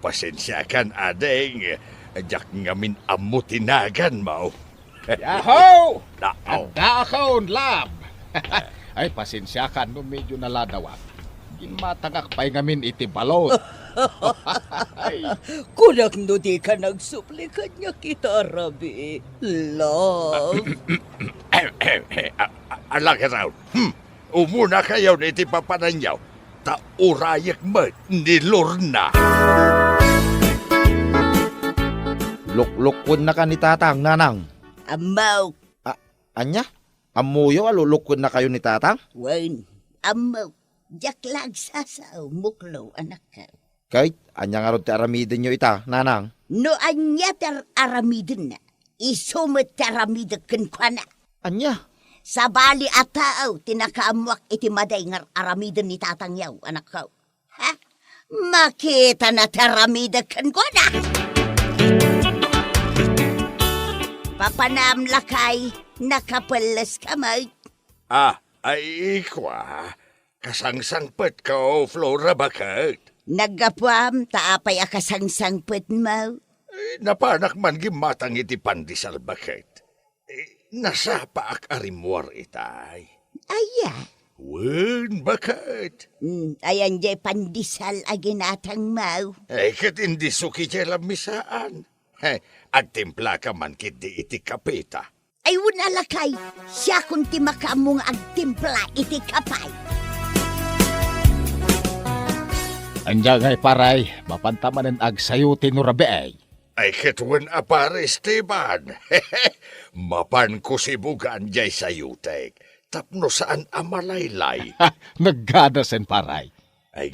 pasensya kan ading. Jak ngamin amo tinagan mo. Yaho! Nao. Dakaon, lab! Ay, pasensya ka no medyo naladawat. Ginmatangak pa'y ngamin iti balot. Ay, Kunak no di ka nagsuplikan niya kita, Rabi. Love. Alak raw. Umuna kayo ni iti papananyaw. Taurayak mo ni Lorna. Luklukon na ka ni tatang, nanang. Amaw. Anya? Amuyo, alulukon na kayo ni tatang? Wen. Amaw. Jaklag sasaw muklaw anak ka. Kahit, anya nga ron ti aramidin nyo ita, nanang. No anya tar aramidin na. Isumit taramidakan kwa na. Anya? Sa bali ataaw, tinakaamuak iti maday ngar aramidin ni tatang yaw, anak ko. Ha? Makita na taramidakan kwa na. Papanamlakay, nakapalas kamay. Ay, kwa. Kasangsangpet ka, Flora Bakat. Nagapwam, taapay akasangsangpet mo. Napanak man gimatang iti pandisal Bakat. Nasapa ak arimwar itay. Aya. Wen, Bakat. Ayan jay pandisal aginatang mo. Kat hindi suki jay lamisaan. Agtimpla ka man kit di iti kapita. Ay unalakay, siya kung ti makamong agtimpla iti kapay. anja ngay paray, mapantamanan ag sayuti no rabi ay. Ay ketwen apare Esteban. Mapan ko si bugan jay sayutek. Tapno saan amalaylay. Ha, naggadasen paray. Ay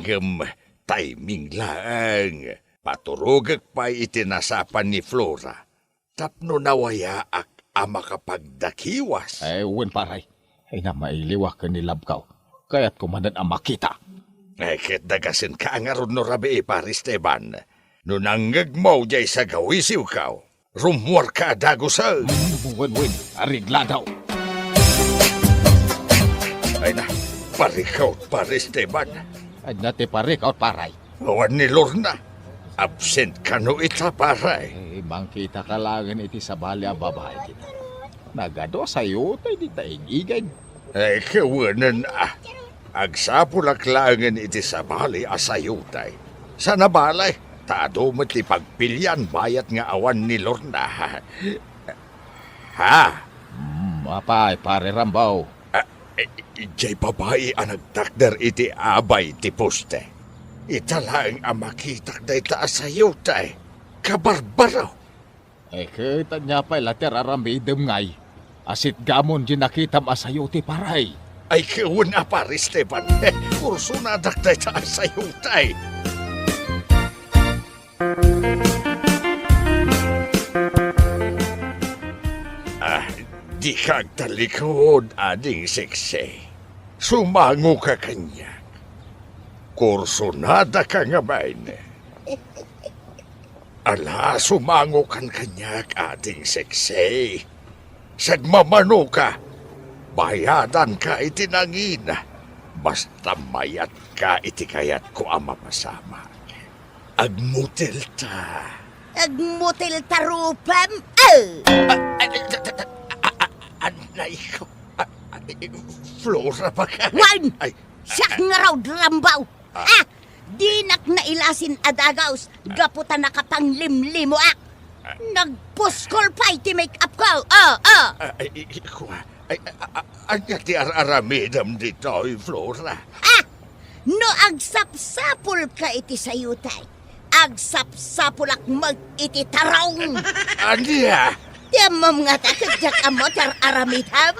timing lang. Paturugak pa itinasapan ni Flora. Tapno nawaya ak ama kapagdakiwas. Ay, uwan paray. Ay na mailiwak ka ni Labkaw. Kaya't kumanan ang makita. Ay ket dagasin ka nga ron no rabi pare Esteban. No nanggag mo jay sa gawisiw ka. Rumwar ka dagusa. Wen, arigla daw. Ay na, parikaw pare Esteban. Ay nati parik out paray. Awan ni Lorna. Absent ka no ita paray. Mangkita ka langan iti sa bali ang babae kita. Nagado sa'yo, tayo di taingigay. Ay kawanan agsapulak langan iti sa bali asayutay. Sa nabalay, taado mo ti pagpilyan bayat nga awan ni Lorna. Ha? Apay, pare Rambaw. Ijay babae ang nagtakder iti abay ti poste. Italaang ang makitak na itaas sa'yo, tay. Kabarbaraw. Kita niya pa'y later aramidem ngay. Asit gamon di nakitam asayo ti paray. Ay kiwan na pare, Esteban. Kurso na dak na itaas sa'yo, tay. Di kag talikod, ading seksi. Sumango ka kanya. Kursonada ka nga bain. Ala, sumango kan kanyak ating seksi. Sagmamano ka, bayadan ka itinangin. Basta mayat ka itikayat ko ang mapasama. Agmutil ta. Agmutil tarupam, Anay ko. Flora ba ka? Wan! Ay, Siyak nga raw Rambaw. Dinak na ilasin adagaws, gaputan na kapang limlimo ak. Nagpuskol pa iti make-up ko. anya ti aramidam dito, Flora. No agsapsapul ka iti sayutay. Agsapsapul ak mag iti tarong. Anya? Tiyamam nga takadyak amo tar aramidam.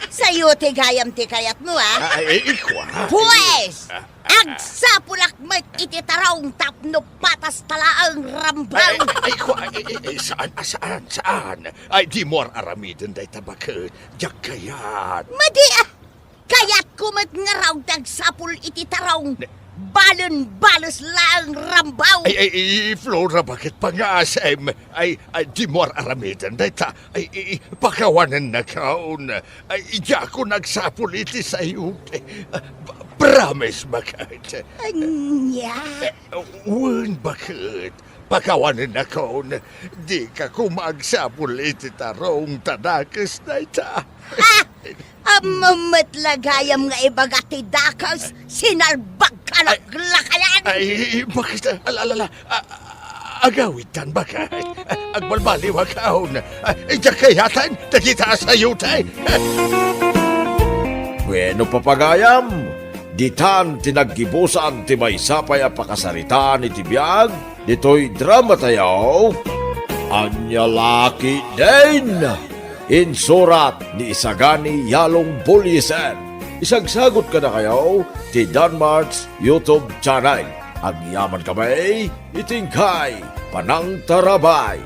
Sayuti gayam ti kayat mo Ikwa. Pues! Agsapulak met iti tarawng tapno patas talaang rambaw. Saan? Ay, di mo aramidin day tabakit. Diyak kayat. Madi kayat kumet nga raw dagsapul iti tarawng balon-balos lang rambaw. Ay, Flora, bakit pa nga asem? Ay, di mo aramidin day ta. Ay, pakawanan na kaon. Ay, iya ko nagsapul iti sayo. Promise, bakit? Anya. Wan, bakit? Pakawanan na kaon. Di ka kumagsapul iti tarong tadakas na ita. Amametlagayam nga ibagati dakas, sinalbag ka naglakayan. Ay, bakit? Alala, agawitan bakit? Agbalbaliw akaon. Ay, kayatan, takita sa yutay. Bueno, papagayam, ditan tinaggibusan ti maysapay a pakasaritaan iti biag, dito'y drama tayaw, Anya Laki Din! Insurat ni Isagani Yalong Bulyesen. Isagsagot ka na kayo ti Danmar's YouTube channel. Ang yaman kamay, itingkay, panang tarabay.